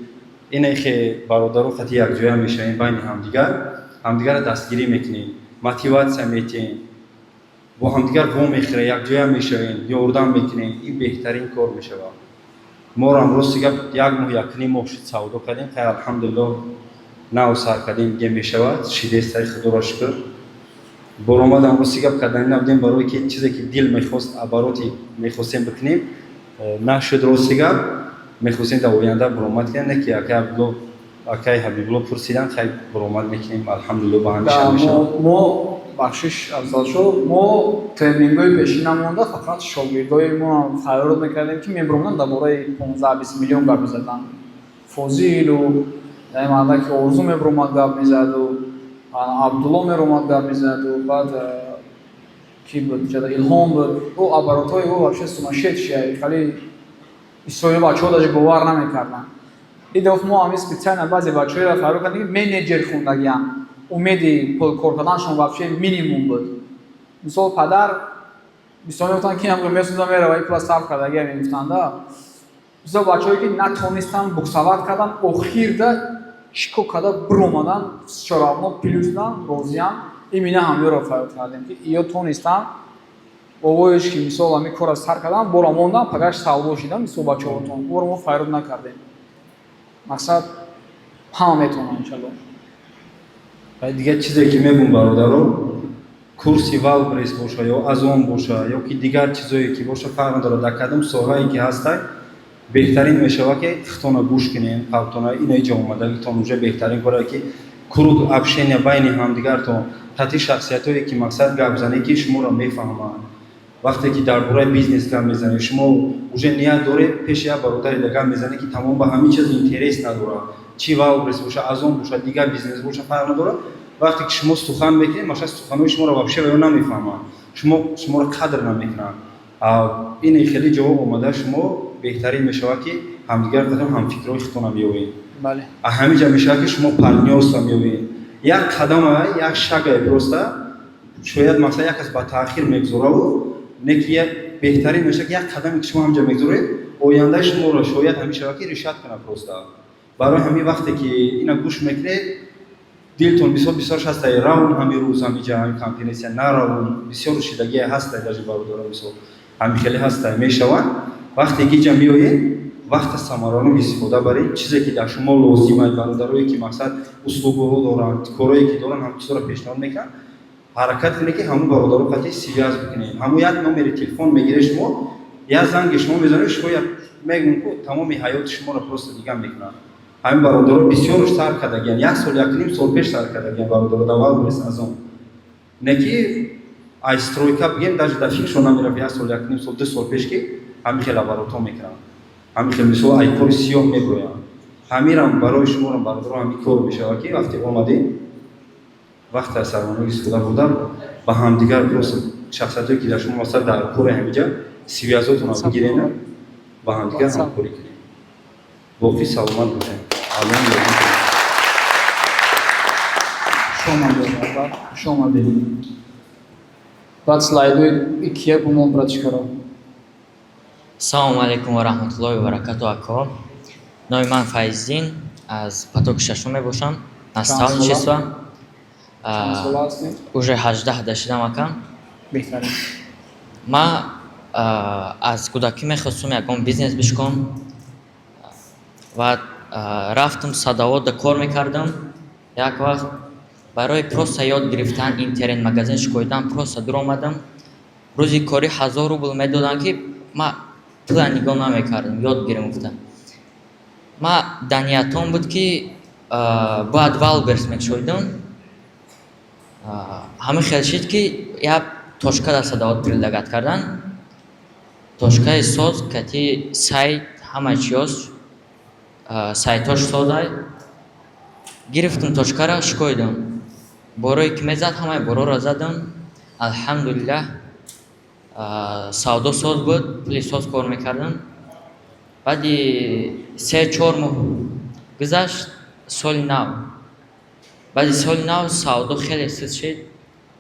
Speaker 8: инахе бародаро хати якҷоя мешавем байни ҳамдигара дастгирӣ мекунем мотиватсия метиҳем бо ҳамдигар вомехӯре якҷоя мешавем ёрдам мекунем ин беҳтарин кор мешавад моро амрӯз сига як моҳ якним моҳ шуд савдо кардем хай алҳамдулиллоҳ нав сар кардем ге мешавад шидестаи худоро шукр боромад амрӯз сига кардани набудем барое ки чизе ки дил мехост обороти мехостем бикунем нашуд ростига мехостем дар оянда буромад кунем не ки акай абдулло акай ҳабибулло пурсидан хай буромад мекунем алҳамдулиллоҳ ба ҳамиша мешавад
Speaker 4: мо бахшиш афзал шуд мо тренингҳои пешин намонда фақат шогирдоимон хайрот мекардем ки мебуромаданд дар бораи 15-20 миллион гап мезаданд фозилу марда ки орзу мебуромад гап мезаду абдулло мебуромад гап мезаду баъд ки буд илҳом буд ӯ оборотҳои ӯ вообще сумасшедшие хали исроили бачаҳо даже бовар намекарданд идоф мо ҳамин специально баъзе бачаҳоро хайрот кардем ки менеҷер хондагианд умеди кор карданашон вообще минимум буд мисол падар бисёр мегуфтанд ки амро месӯзам мерава ин класс сарф кардагия мегуфтанда бисёр бачаҳое ки натонистанд буксават кардан охирда шико када буромадан чоравно плюсдан розиям имина ҳамёро фаёд кардем ки ё тонистан овоиш ки мисол ами кора сар кардан бора мондан пагаш савдо шидан мисол бачаҳотон боро мо файрод накардем мақсад ҳама метавонам иншаллоҳ.
Speaker 8: Дигар чизе ки мегӯям бародаро, курси Валбрес боша ё аз он боша ё ки дигар чизое ки боша фарқ надорад. Дар кадом соҳае ки ҳастай беҳтарин мешавад ки хитона гӯш кунем, қавтона инаи ҷо омадагитон уже беҳтарин кора ки круг общения байни ҳамдигартон татъи шахсиятое ки мақсад гап занӣ ки шуморо мефаҳманд. Вақте ки дар бораи бизнес гап мезанед, шумо уже ният доред пеши як бародари гап мезанед ки тамом ба ҳамин чиз интерес надорад. Чи Валбрес боша, аз он боша, дигар бизнес боша фарқ надорад. Вақте ки шумо сухан мекунед, машин суханои шуморо вообще намефаҳманд. Шуморо қадр намекунанд. Ин хеле ҷавоб омада шумо беҳтарин мешавад ки ҳамдигар қадам ҳамфикрои хитона биёбед.
Speaker 4: Бале.
Speaker 8: Ҳамин ҷа мешавад ки шумо партнёрство биёбед. Як қадама, як шагае просто шояд мақсад як кас ба таъхир мегузораву не ки беҳтарин мешавад ки як қадаме ки шумо ҳамҷа мегузоред ояндаи шуморо шояд ҳамин шавад ки ришад кунад просто. Барои ҳамин вақте ки ина гӯш мекунед дилтон бисёр ҳастай равон ҳамин рӯз ҳамин ҷа ҳамин конференсия на равон бисёр шидагие ҳастай даже бародаро мисол ҳамин хеле ҳастай мешавад. Вақте ки ҷа меоед вақта самаранок истифода баред, чизе ки дар шумо лозимад бародарое ки мақсад услугоҳо доранд, корое ки доранд ҳамин чизро пешниҳод мекунанд. ҳаракат кунед ки ҳамун бародаро қатъи связ бикунед. ҳамун як номери телефон мегиред шумо, як занги шумо мезанед, шояд мегӯям ки тамоми ҳаёти шуморо просто дигар мекунанд. ҳамин бародаро бисёр сар кардагиянд, як сол якним сол пеш сар кардагиянд бародаро дар Валбрес аз он. Не ки ай стройка бигем даже дар фикршо намерафт як сол якним сол 2 сол пеш ки ҳамин хел оборотҳо мекунанд. ҳамин хел мисол ай кори сиёҳ мегӯянд. ҳамирам барои шуморам бародаро ҳамин кор мешавад ки вақте омадем вақте аз сарманои истифода бурдан ба ҳамдигар просто шахсиятое ки дар шумо масал дар кори ҳаминҷа связотонро бигиред ба ҳамдигар ҳамкорӣ кунед. боқӣ саломат бошед.
Speaker 4: Шома бедем. Баъд слайдои икия бумон братишкаро.
Speaker 9: Салому алейкум ва раҳматуллоҳи ва баракату ако. Номи ман Файздин аз потоки шашум мебошам. Наставничество. Уже 18 шидам ака.
Speaker 4: Беҳтарин.
Speaker 9: Ма аз кӯдакӣ мехостум ягон бизнес бишком ва рафтам садовода кор мекардам. Як вақт барои просто ёд гирифтан интернет-магазин шикоидан просто дуромадам. Рӯзи кори 1000 рубл медодам ки ма пула нигоҳ намекардам, ёд гирем гуфта. Ма дар ниятом буд ки бояд Валберс мешоидам. ҳамин хел шид ки як тошка дар садовод прилагат кардан. Тошкаи соз кати сайт ҳама чиёз сайтош созай. Гирифтам тошкаро шикоидам. Борое ки мезад ҳамаи бороро задам. Алҳамдулиллаҳ савдо соз буд, пули соз кор мекардам. Баъди 3-4 моҳ гузашт соли нав. Баъди соли нав савдо хеле сист шид.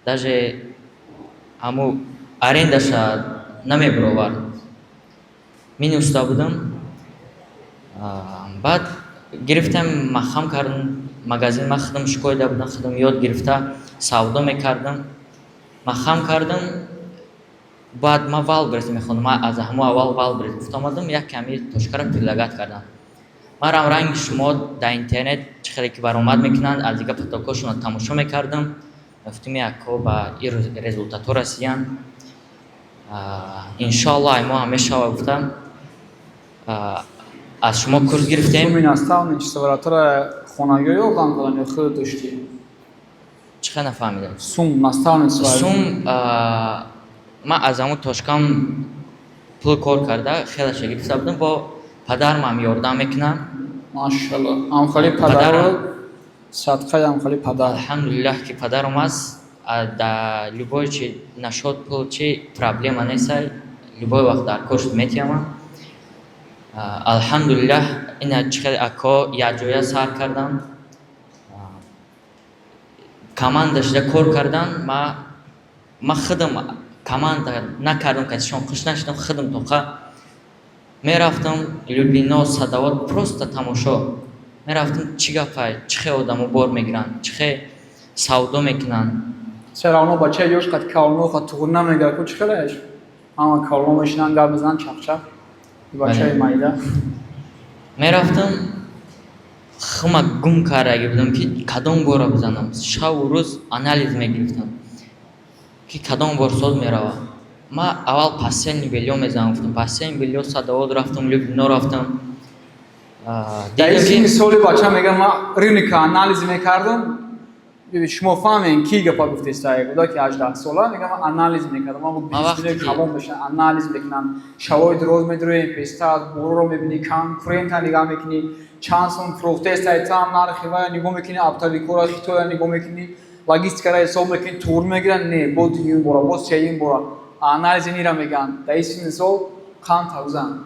Speaker 9: Даже ҳаму арендаша намебаровард. Минуста будам. Баъд гирифтам махам кардам, магазин махдам шикоида будам, худам ёд гирифта савдо мекардам. Махам кардам. Баъд ма Валбрес мехонам. Ма аз ҳаму аввал Валбрес гуфта омадам, як ками тошкаро прилагат кардам. Марам ранги шумо дар интернет чӣ хеле ки баромад мекунанд, аз дигар потокҳошонро тамошо мекардам. Гуфтам яко ба ин резултатҳо расидам. Иншоаллоҳ ай мо ҳам мешава гуфтам. аз шумо курс гирифтем.
Speaker 4: Суми наставничеството хонагиё ёрдам кардам ё худат доштӣ?
Speaker 9: Чӣ хел нафаҳмидам?
Speaker 4: Сум наставничество.
Speaker 9: Сум ман аз ҳамун тошкам пул кор карда хеле шагифта будам. Бо падарам ҳам ёрдам мекунам.
Speaker 4: Машаллоҳ. Амхали падаро садқаи амхали падар.
Speaker 9: Алҳамдулиллаҳ ки падарам аст. Дар любой чи нашод пул чи проблема несай. Любой вақт дар кор шуд метиҳамам. Алҳамдулиллаҳ ина чӣ хеле ако якҷоя сар кардам. Команда шуда кор кардан. Ма худам команда накардам касишон хуш нашидам. Худам тоқа мерафтам Люблино, Садовод просто тамошо. мерафтам чӣ гапай, чӣ хел одамо бор мегиранд, чӣ хел савдо мекунанд.
Speaker 4: Чера оно бача ёш қад кално ха туғна мегар ку чӣ хелаш? Ама кално мешинан гап бизан чақ. Бачаи майда.
Speaker 9: Мерафтам хама гум кардаги будам ки кадом бора бизанам. Шаву рӯз анализ мегирифтам ки кадом бор соз мерава. Ма аввал пассияльни бельё мезанам, гуфтам пассияльни бельё Садовод рафтам, Люблино рафтам.
Speaker 4: Дар ин мисоли бача мегам ма риника анализ мекардам. Бибинед шумо фаҳмед ки гапа гуфтед буда ки 18 сола мегам ма анализ мекардам. Ма бизнес калон бешан анализ мекунам. Шавои дроз медуре, пестад, боруро мебини, конкурента нигоҳ мекунӣ, чанд сом фрухтест айтам нархи ва нигоҳ мекунӣ, авторикора хитоя нигоҳ мекунӣ, логистикара ҳисоб мекунӣ, тур мегиранд, не, бо дуюм бора, бо сеюм бора. Анализи нира меган. Дар ин мисол қам тавзан.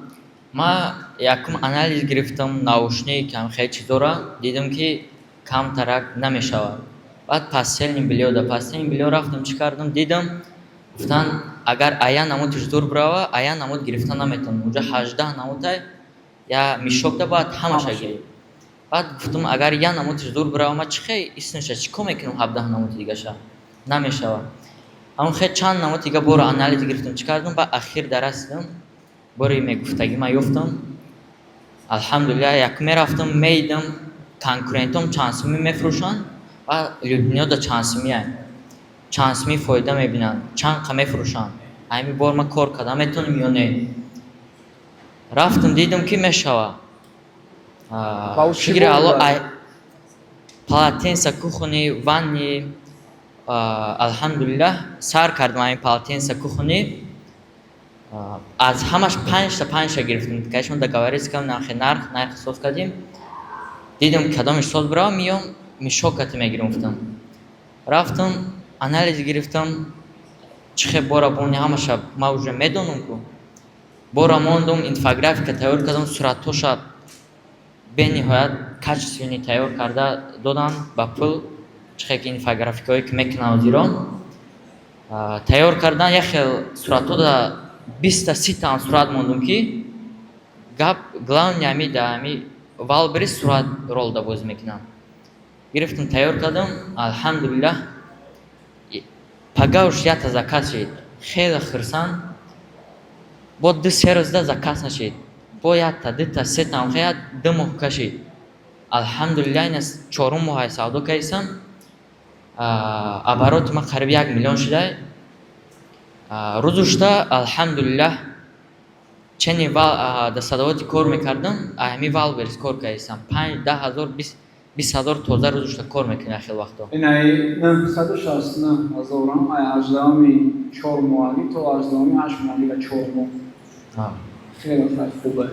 Speaker 9: Ма якум анализ гирифтам наушнии камхел чизора, дидам ки камтарак намешавад. Баъд пассияльни бельё да пассияльни бельё рафтам чӣ кардам, дидам гуфтан агар ая намудиш дур брава, ая намуд гирифта наметавонам. Унҷа 18 намудай я мишок да бояд ҳамаша гирифт. Баъд гуфтам агар я намудиш дур брава, ма чӣ хел иснуша чӣ кор мекунам 17 намуд дигаша? Намешавад. Ҳамон хел чанд намуд дига боро анализ гирифтам чӣ кардам, ба ахир дарасидам бори мегуфтагӣ ма ёфтам. Алҳамдулиллаҳ як мерафтам меидам конкурентом чанд сумӣ мефурӯшанд ва Люблино да чанд сумия. Чанд сумӣ фоида мебинанд, чанд қа мефурӯшанд. Ҳами бор ма кор карда метавонам ё не? Рафтам дидам ки мешава. Шигири алло полотенца кухни, ванни алҳамдулиллаҳ сар кардам ҳамин полотенца кухни. Аз ҳамаш 5 гирифтам. Кашон договориться кардам нарх соз кардем. Дидам кадомиш соз брава миём мишокати мегирам гуфтам. Рафтам анализ гирифтам чӣ хел бора бони ҳамаша ма уже медонам ку. Бора мондам инфографика тайёр кардам, суратҳоша бениҳоят качествени тайёр карда доданд ба пул. Чӣ хел ки инфографикаҳое ки мекунанд аз Ирон тайёр кардан. Як хел суратҳо да 20-30 сурат мондам ки гап главни ами да ами валбери сурат рол да боз мекунанд. Гирифтам тайёр кардам. Алҳамдулиллаҳ пагауш ята заказ шид. Хеле хирсан бо 2-3 рӯзда заказ нашид. Бо ята 2-3 тамхея 2 моҳ кашид. Алҳамдулиллаҳ ин аст 4 моҳай савдо кардам. Обороти ма қариб 1 миллион шудай. Рӯзушта алҳамдулиллаҳ чени да Садоводи кор мекардам, ами Валберис кор кардам. 5-10 ҳазор 20 ҳазор тоза рӯзушта кор мекунам хел вақто.
Speaker 4: Инай 969 ҳазорам ай 18 4 моҳаги то 18 8 моҳаги ва 4 моҳ. Хеле хубе.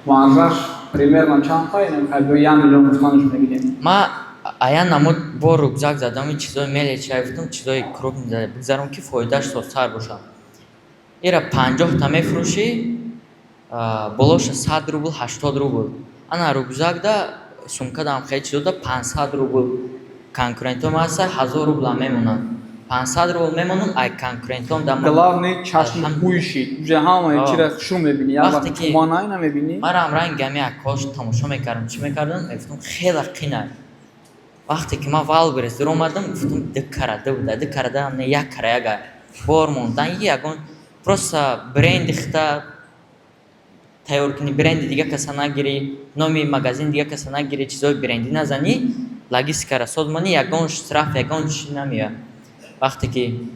Speaker 4: Муарраш примерно чанд қай қариб 1 миллион гуфтанаш мегирем.
Speaker 9: Ма ая намуд бо рюкзак задам чизои мелеча гуфтам чизои крупни зада бигзарам ки фоидаш созтар бошад. Ира 50 та мефурӯшӣ болоша 100 рубл 80 рубл. Ана рюкзак да сумка дам хел чизо да 500 рубл. Конкурентом аста 1000 рубл мемонад. 500 рубл мемонам ай конкурентом да
Speaker 4: главни чашм хӯйши уже ҳамаи чира хушум мебини. Як вақт туманай намебини.
Speaker 9: Марам ранги акош тамошо мекардам. Чӣ мекардам? Гуфтам хеле қинай. Вақте ки ма Валберис дар омадам гуфтам дикарада буда. Дикарада не як караяга. Бор мондан ягон просто бренди хита тайёр кунӣ, бренди дига каса нагирӣ, номи магазин дига каса нагирӣ, чизои бренди назанӣ, логистикара соз монӣ, ягон штраф, ягон чӣ намеяд. Вақте ки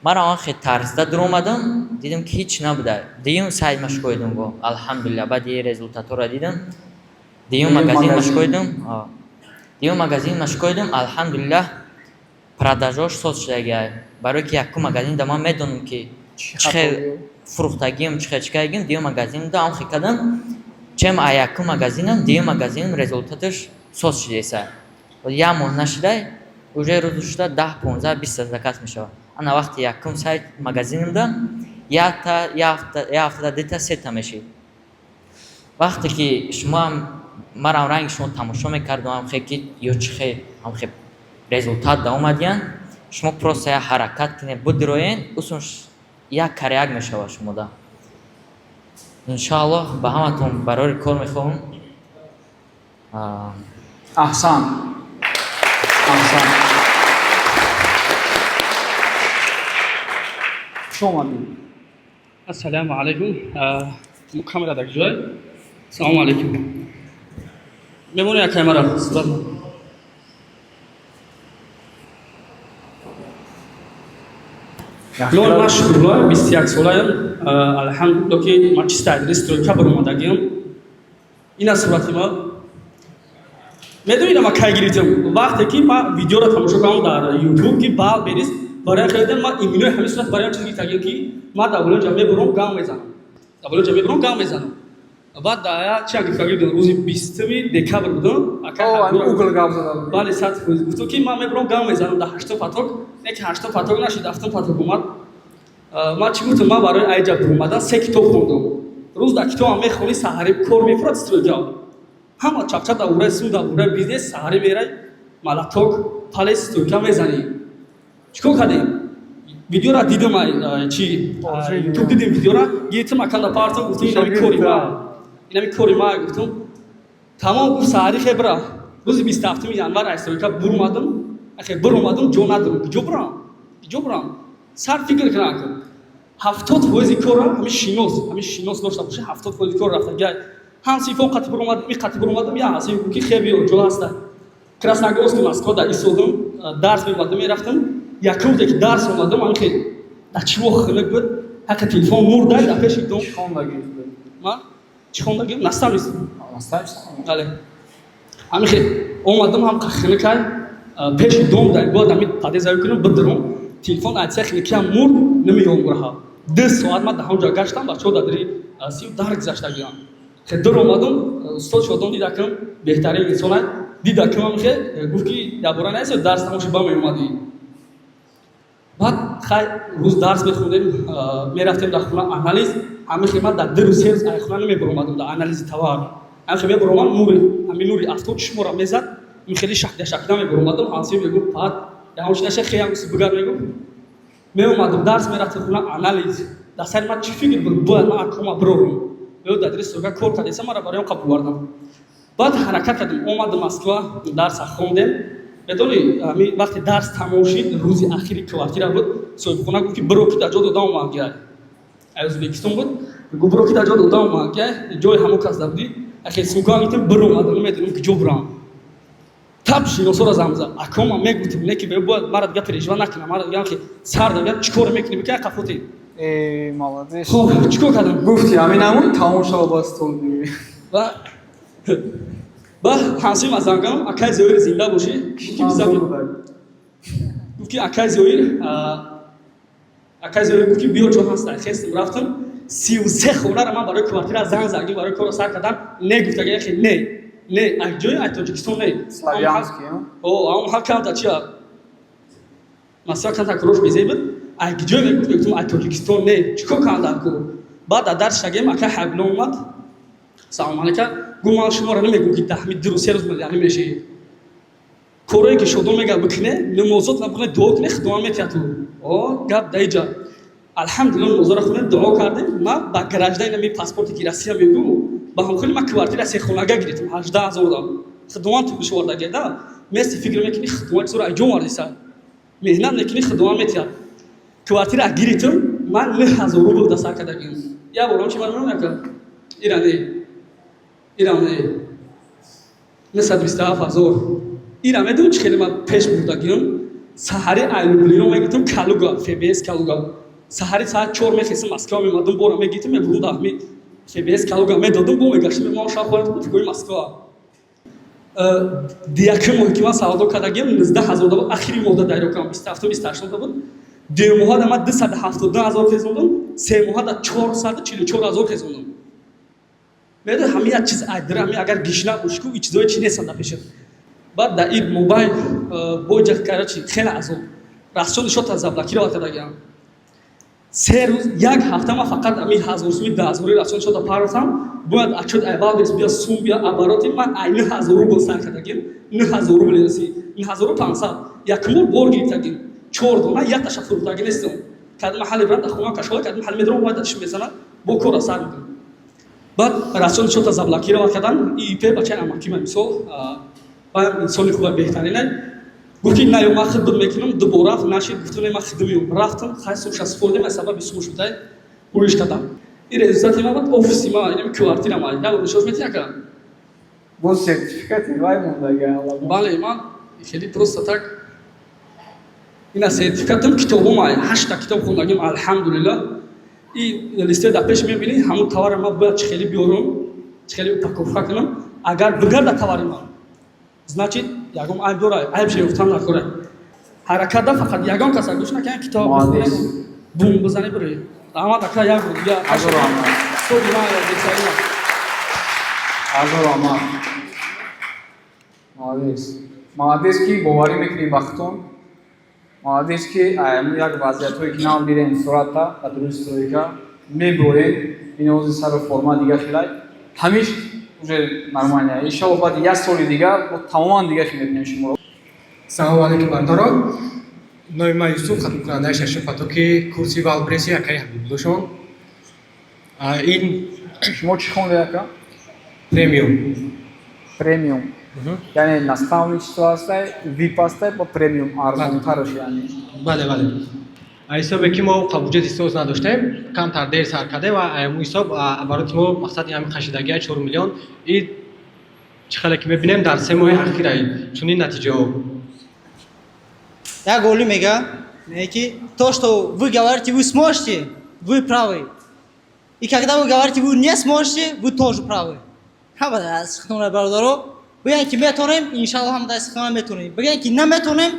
Speaker 9: мара он хел тарсида дар омадам, дидам ки ҳеч набуда. Дуюм сайт машқоидам бо алҳамдулиллаҳ баъди результатҳоро дидам. Дуюм магазин машқоидам, алҳамдулиллаҳ продажош соз шудагиай. Барое ки якум магазин да ман медонам ки чӣ хел фурӯхтагиам, чӣ хел чикагиам, дуюм магазин да он хел кардам. Чем а якум магазинам, дуюм магазинам результаташ соз шудеса. Я моҳ нашудай, уже рӯз шуда 10, 15, 20 заказ мешавад. Ана вақти якум сайт магазинам да я ҳафтада 2-3 та мешид. Вақте ки шумо марам ранги шумо тамошо мекардам, ам хел ки ё чӣ хел ам хел результат да омадиян, шумо просто я ҳаракат кинед будироен, усон як караяк мешавад шумо да. Иншоаллоҳ ба ҳаматон барори кор мехоҳам.
Speaker 4: Аҳсан. Аҳсан. Шомадӣ.
Speaker 10: Ассалому алайкум. Камера дар ҷой. Салому алайкум. Мемони як камера сурат. Лон машкурлар 21 солаям. Алҳамдулилlah ки ман чиста адрес кабар омадагим. Ина сурати ма. Медонидам кай гирифтам. Вақте ки ман видеоро тамошо кардам дар YouTube ки бал берис барои хелдам ман иминои ҳамин сурат барои чизи гирифтагим ки ман давло ҷамъ буром гам мезанам. Давло ҷамъ буром гам мезанам. Баъд дая чӣ гирифтагим рӯзи 20 декабр будам.
Speaker 4: Угл гам задам.
Speaker 10: Бале сад гуфту ки ман мебурам гам мезанам дар 8 паток. Неки 8 паток нашид 7 паток омад. Ман чӣ гуфтам ман барои айҷа бурмадан 3 китоб хондам. Рӯз дар китобам мехони саҳари кор мефурад стройка. Ҳама чапчап давраи суд давраи бизнес саҳари мерай малаток палес стройка мезанӣ. Чикор кардем? Видеора дидам чи YouTube дидем видеора гирифтам аканда партам гуфтам инами кори ма. Инами кори ма гуфтам. Тамом гуфт саҳари хебра. Рӯзи 27 январ аз стройка бурмадам. Ахе бурмадам ҷо надорам. Ҷо бурам. Сар фикр кардам. 70% кора ҳамин шинос дошта боша 70% кор рафта гай. Ҳам сифон қати бурмадам я аси ки хеби ҷо ҳаста. Красногорск Москва да исодам дарс мебардам мерафтам. Якрӯзе ки дарс омадам ан хел да чӣ воқ хеле буд ҳақа телефон нур дай да пеши дом
Speaker 4: Хондагӣ.
Speaker 10: ма чӣ хондагӣ настам ист
Speaker 4: Настам.
Speaker 10: бале ҳамин хел омадам ҳам қахина кай пеши дом дай бод ҳамин падезави кунам бидирам телефон айтса хеле ки ҳам мур намеём гураҳа 2 соат ма даҳам ҷо гаштам бачаҳо дадари сив дар гузаштагиам хе дар омадам устод шодон дидакам беҳтарин инсонай дидакам ҳам хе гуфт ки ябора наисо дарс тамоши ба меомадӣ. Баъд хай рӯз дарс мехондем мерафтем дар хона анализ ҳамин хел ман дар 2 рӯз 3 рӯз ай хона намебуромадам дар анализи товар ҳамин хел мебуромам нури ҳамин нури автод чишмора мезад ин хели шахда мебуромадам ҳамси мегуфт баъд яҳошинаша хеям бугар мегуфт меомадам дарс мерафтем хона анализ дар сари ман чӣ фикр буд бояд ман акома бирорам меёд дар диристорга кор кардеса мара бароям қабул бардам. Баъд ҳаракат кардем омадам Москва дарса хондем. Медони ҳамин вақти дарс тамом шид рӯзи ахири квартира буд соҳибхона гуфт ки биро ки дар ҷо додам омад гай ай ӯзбекистон буд гуфт биро ки дар ҷо додам омад гай ҷои ҳамон кас дар будӣ ахе сумка гитем биро омадам намедонам ки ҷо бурам таб шиносора замзад акома мегуфтем не ки бояд мара дига переживан накунам мара дига ки сар дагар чӣ кор мекунем ки қафоти
Speaker 4: Молодец.
Speaker 10: хоб чӣ кор кардам
Speaker 4: Гуфти ҳаминамун тамошо бастонди.
Speaker 10: ба ҳансим аз ангам акай зоир зинда бошӣ гуфт ки акай зоир гуфт ки биё ҷо ҳаста хестем рафтам 33 хонара ман барои квартира занг задем барои коро сар кардам не гуфтага яхе не ай ҷои ай тоҷикистон не
Speaker 4: Славянски.
Speaker 10: ам ҳа камта чия масъа камта курош безебид ай ҷои мегуфт гуфтам ай тоҷикистон не чӣ кор кардам ку баъд аз дарс шагем акай ҳабило омад салом алейка гуман шуморо намегӯ ки даҳми 2 рӯз 3 рӯз меяни меши корое ки шодон мега бикуне намозот набикуне дуо куне худованд метиҳад ту гап даиҷа алҳамдулилла намозора хуне дуо кардем ман ба граждан нами паспорти ки россия мегӯ ба ҳамхони ман квартира сехонага гирифтам 18000 дам худованд ту бишвардагеда меси фикр мекунӣ худованд чизро айҷон вардиса меҳнат мекунӣ худованд метиҳад квартира гирифтам ман 9000 рубл да сар кардагим я борам чи мармон накард иране 127000 ира медон чӣ хеле ман пеш бурдагим саҳари айлублиро мегитам калуга фбс калуга саҳари саат 4 мехестам Москва мемадам бора мегитам мебурдам да ҳами фбс калуга медодам бо мегаштам мемам шаб хоят буд гои Москва диякӣ моҳи ки ман савдо кардагим 19000 ахири моҳда дайрокам 27 28 буд ду моҳада ман 272000 хезондам 3 моҳада 444000 хезондам медони ҳамин як чиз айдира ҳамин агар гишна бошику ҳеҷ чизое чи нестам дар пешат баъд дар ин мобайл боҷа карачи хеле азоб расчёни шота заблокировал кардагиам 3 рӯз як ҳафта ман фақат ҳамин 1000 сӯми 10000 расчёни шота паротам бояд отчёт айвалдес бия сум бия обороти ман ай 9000 рубл сар кардагим 9000 рубл раси 9500 якмол бор гирифтагим 4 дона якташа фурӯхтаги нестам кадим маҳалли брам дар хона кашола кадим маҳалли медром бояд датиш месана бо кора сар мекунам баъд расони шота заблокировать кардан ип бачаи амакима мисол ба инсони хуба беҳтарина гуфти наё ма хидмат мекунам дубора нашид гуфтум ма хидмат рафтам хайсу шасфордем сабаби сум шудай уриш кардам и результати ма бад офиси ма инам квартира ма як рӯшош метияка
Speaker 4: бо сертификати вай мондага
Speaker 10: бале ман хели просто так ина сертификатам китобум 8 китоб хондагим алҳамдулилла и листе да пеш мебини ҳамун товари ма бояд чӣ хеле биёрам чӣ хеле упаковка кунам агар бигарда товари ма значит ягон айб дора айб шеёфтам накора ҳаракатда фақат ягон каса гӯш накунад китоб бум бизани бире амад ака як я
Speaker 4: азор амад
Speaker 10: соди ма бесарина
Speaker 4: азор амад молодец ки боварӣ мекунӣ ба хутон молодец ки як вазъиятҳое ки нам бирем суратта ба дуруст стройка меборем бинози сару форма дига хилай ҳамиш уже нормалия иншаллоҳ баъди як соли дигар тамоман дига хил мекунем шуморо.
Speaker 11: Салому алейкум бардоро. Номи ман Юсуф, хатмкунандаи шашум потоки курси валбреси акаи ҳабибуллошон. Ин
Speaker 4: шумо чӣ хонда ака?
Speaker 11: Премиум.
Speaker 4: Премиум. Яъне наставничество ҳастай, вип ҳастай ба премиум арзонтараш яъне.
Speaker 11: Бале, бале. ҳисобе ки мо қабулият соз надоштем, камтар дер сар карде ва ҳамун ҳисоб барои мо мақсади ҳамин хашидагии 4 миллион и чӣ хеле ки мебинем дар 3 моҳи ахира чунин натиҷаҳо.
Speaker 5: Як Оли мега, ки то, что вы говорите, вы сможете, вы правы. И когда вы говорите, вы не сможете, вы тоже правы. Хабада сихтона бародаро, бигем ки метонем, иншаллоҳ ҳам дар сихтона метонем. Бигем ки наметонем,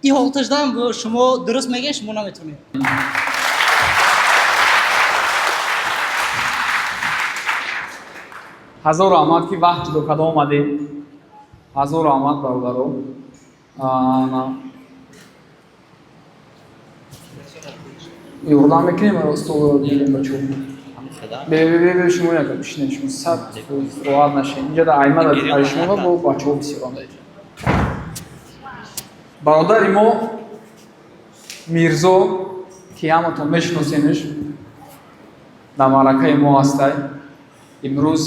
Speaker 5: и ҳолтаждан шумо дуруст мегӯед, шумо наметонед.
Speaker 4: ҳазору раҳмат ки вақт ҷудо карда омадем. ҳазору раҳмат бародаро. ёрдам мекунем столро бигирем бачаҳо. бе шумо як бишинед шумо сад роҳат нашед инҷа дар аймад аз шумо бо бачаҳо бисёрон даҷа бародари мо мирзо ки ҳаматон мешиносемеш дар маъракаи мо ҳастай имрӯз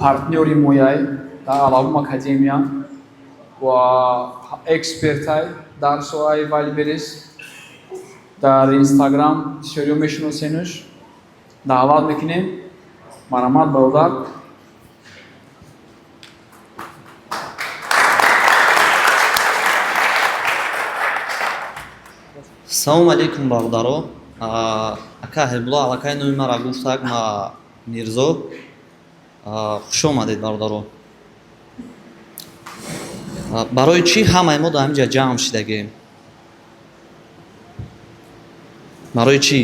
Speaker 4: партнёри мояй дар алавум академия ва экспертай дар соҳаи вайлберис дар инстаграм бисёриё мешиносенаш даъват мекунем марҳамат бародар.
Speaker 12: Салому алейкум бародаро. Ака ҳебуло аллакай номи мара гуфтак ма Мирзо. Хуш омадед бародаро. Барои чӣ ҳамаи мо дар ҳаминҷа ҷамъ шидагем? барои чӣ?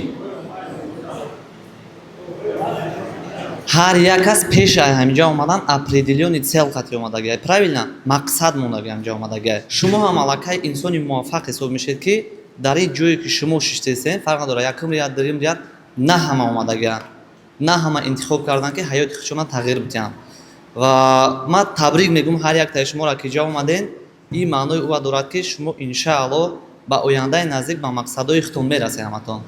Speaker 12: ҳар як кас пеш ҳаминҷа омадан определённи цел хати омадагия, правильно? Мақсад мондаги ҳаминҷа омадагия. Шумо ҳам аллакай инсони муваффақ ҳисоб мешед ки дар ин ҷое ки шумо шиштесен фарқ надорад якум рияд дигим рияд на ҳама омадагиянд, на ҳама интихоб кардан ки ҳаёти худшона тағйир бидиҳанд. ва ман табрик мегӯм ҳар яктаи шуморо ки ҷа омаден, ин маънои ӯ дорад ки шумо иншааллоҳ ба ояндаи наздик ба мақсадҳои худтон мерасед ҳаматон.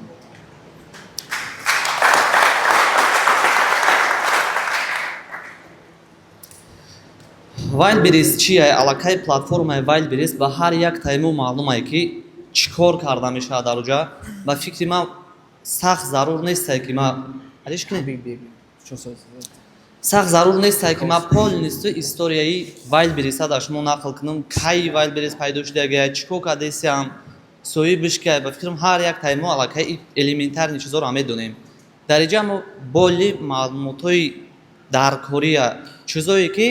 Speaker 12: Wildberries чие? Аллакай платформаи Wildberries ба ҳар яктаи мо маълумае ки чӣ кор карда мешавад дар уҷа. Ба фикри ман сахт зарур нестае ки ман сахт зарур нестае ки ман полностью историяи Wildberries-а дар шумо нақл кунам, кай Wildberries пайдо шудагия, чӣ кор кардесиам, соҳиб бишкая. Ба фикрам ҳар яктаи мо аллакай элементарни чизоро медонем. Дар инҷа мо боли маълумотҳои даркория, чизое ки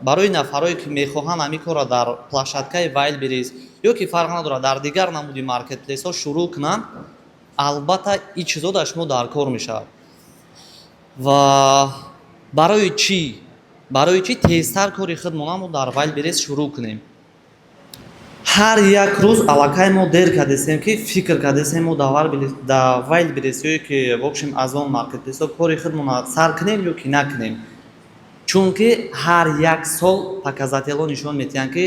Speaker 12: барои нафарое ки мехоҳанд ҳамин корро дар площадкаи Wildberries ё ки фарқ надорад дар дигар намуди маркетплейсҳо шурӯъ кунанд, албатта ин чизо дар шумо дар кор мешавад. ва барои чӣ? Барои чӣ тезтар кори худмона мо дар Wildberries шурӯъ кунем? ҳар як рӯз аллакай мо дер кардесем ки фикр кардесем мо дар Wildberries ёе ки вобшим аз он маркетплейсҳо кори худмона сар кунем ё ки накунем. Чунки ҳар як сол показателҳо нишон медиҳанд ки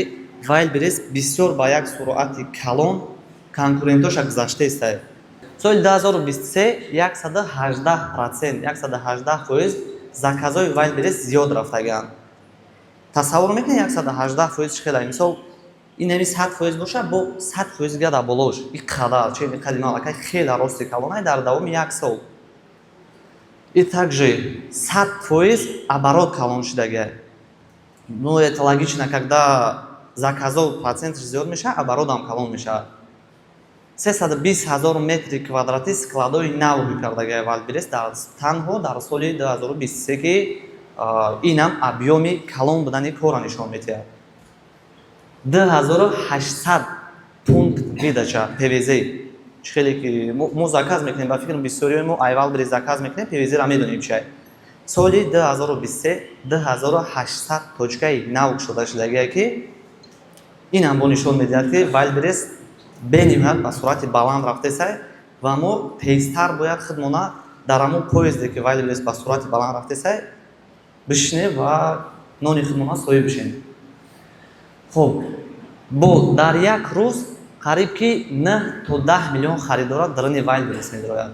Speaker 12: Wildberries бисёр ба як суръати калон конкурентоша гузаштааст. соли 2023 118% заказои Wildberries зиёд рафтаганд. Тасаввур мекунед 118% чӣ хеле мисол инами 100% боша бо 100% гада болош и қадар чӣ қадима алакай хеле рости калонай дар давоми 1 сол. И также 100% оборот калон шудагай. Ну это логично, когда заказов процент зиёд мешавад, оборотам калон мешавад. 320 000 метри квадрати складои нав кардагай Wildberries танҳо дар соли 2023 ки инам объёми калон будани кора нишон медиҳад. 2800 пункт видача ПВЗ. Хеле ки мо заказ мекунем, ба фикр бисёриёи мо Wildberries заказ мекунем, ПВЗ-ро медонем чӣ. Соли 2023 2800 точкаи нав шуда шудагие ки инам бо нишон медиҳад ки Wildberries бениҳоят ба сурати баланд рафтесай ва мо тезтар бояд худмона дар ҳамон поезде ки Wildberries ба сурати баланд рафтесай бишинем ва нони худмона соҳиб бишем. Хуб, бо дар як рӯз қариб ки 9 то 10 миллион харидора дарини Wildberries медирояд.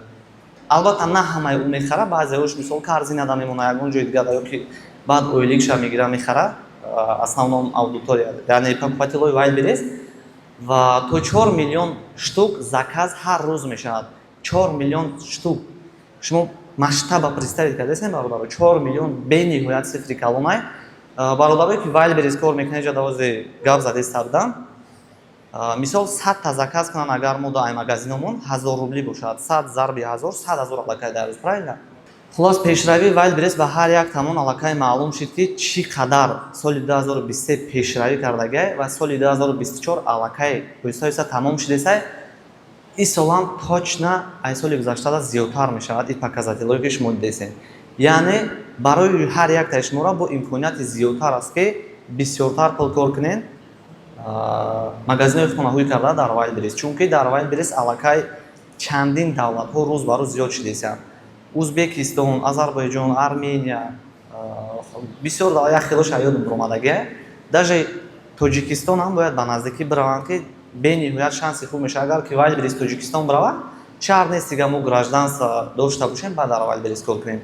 Speaker 12: Албатта на ҳамаи ӯ мехара, баъзеҳош мисол карзи нада мемона ягон ҷои дигар ёки баъд ойликша мегира мехара основном аудитория, яъне покупателои Wildberries ва то 4 миллион штук заказ ҳар рӯз мешавад. 4 миллион штук. Шумо масштаба представить кардесем бародаро 4 миллион бениҳоят сифри калонай. Бародарое ки Wildberries кор мекунад ҷадавозе гап задеста будам. Мисол 100 та заказ кунан агар мо дар магазиномон 1000 рубли бошад. 100 зарби 1000 100 000 алакай дар рӯз, правильно? Хулос пешравии Wildberries ба ҳар як тамон алакай маълум шуд ки чӣ қадар соли 2023 пешравӣ кардагай ва соли 2024 алакай оҳиста тамом шудесай. И солам точно ай соли гузаштада зиёдтар мешавад и показателое ки шумо дидесем. Яъне барои ҳар яктаи шуморо бо имконияти зиёдтар аст ки бисёртар пул кор кунед магазинои хонаҳои карда дар Wildberries, чунки дар Wildberries алакай чандин давлатҳо рӯз ба рӯз зиёд шудесанд. Узбекистон, Азарбайҷон, Армения, бисёр як хелоша ёдам биромадагия. Даже Тоҷикистон ҳам бояд ба наздикӣ бираванд ки бениҳоят шанси хуб мешавад. Агар ки Wildberries Тоҷикистон бирава, шарт нест дига мо гражданство дошта бошем баъд дар Wildberries кор кунем.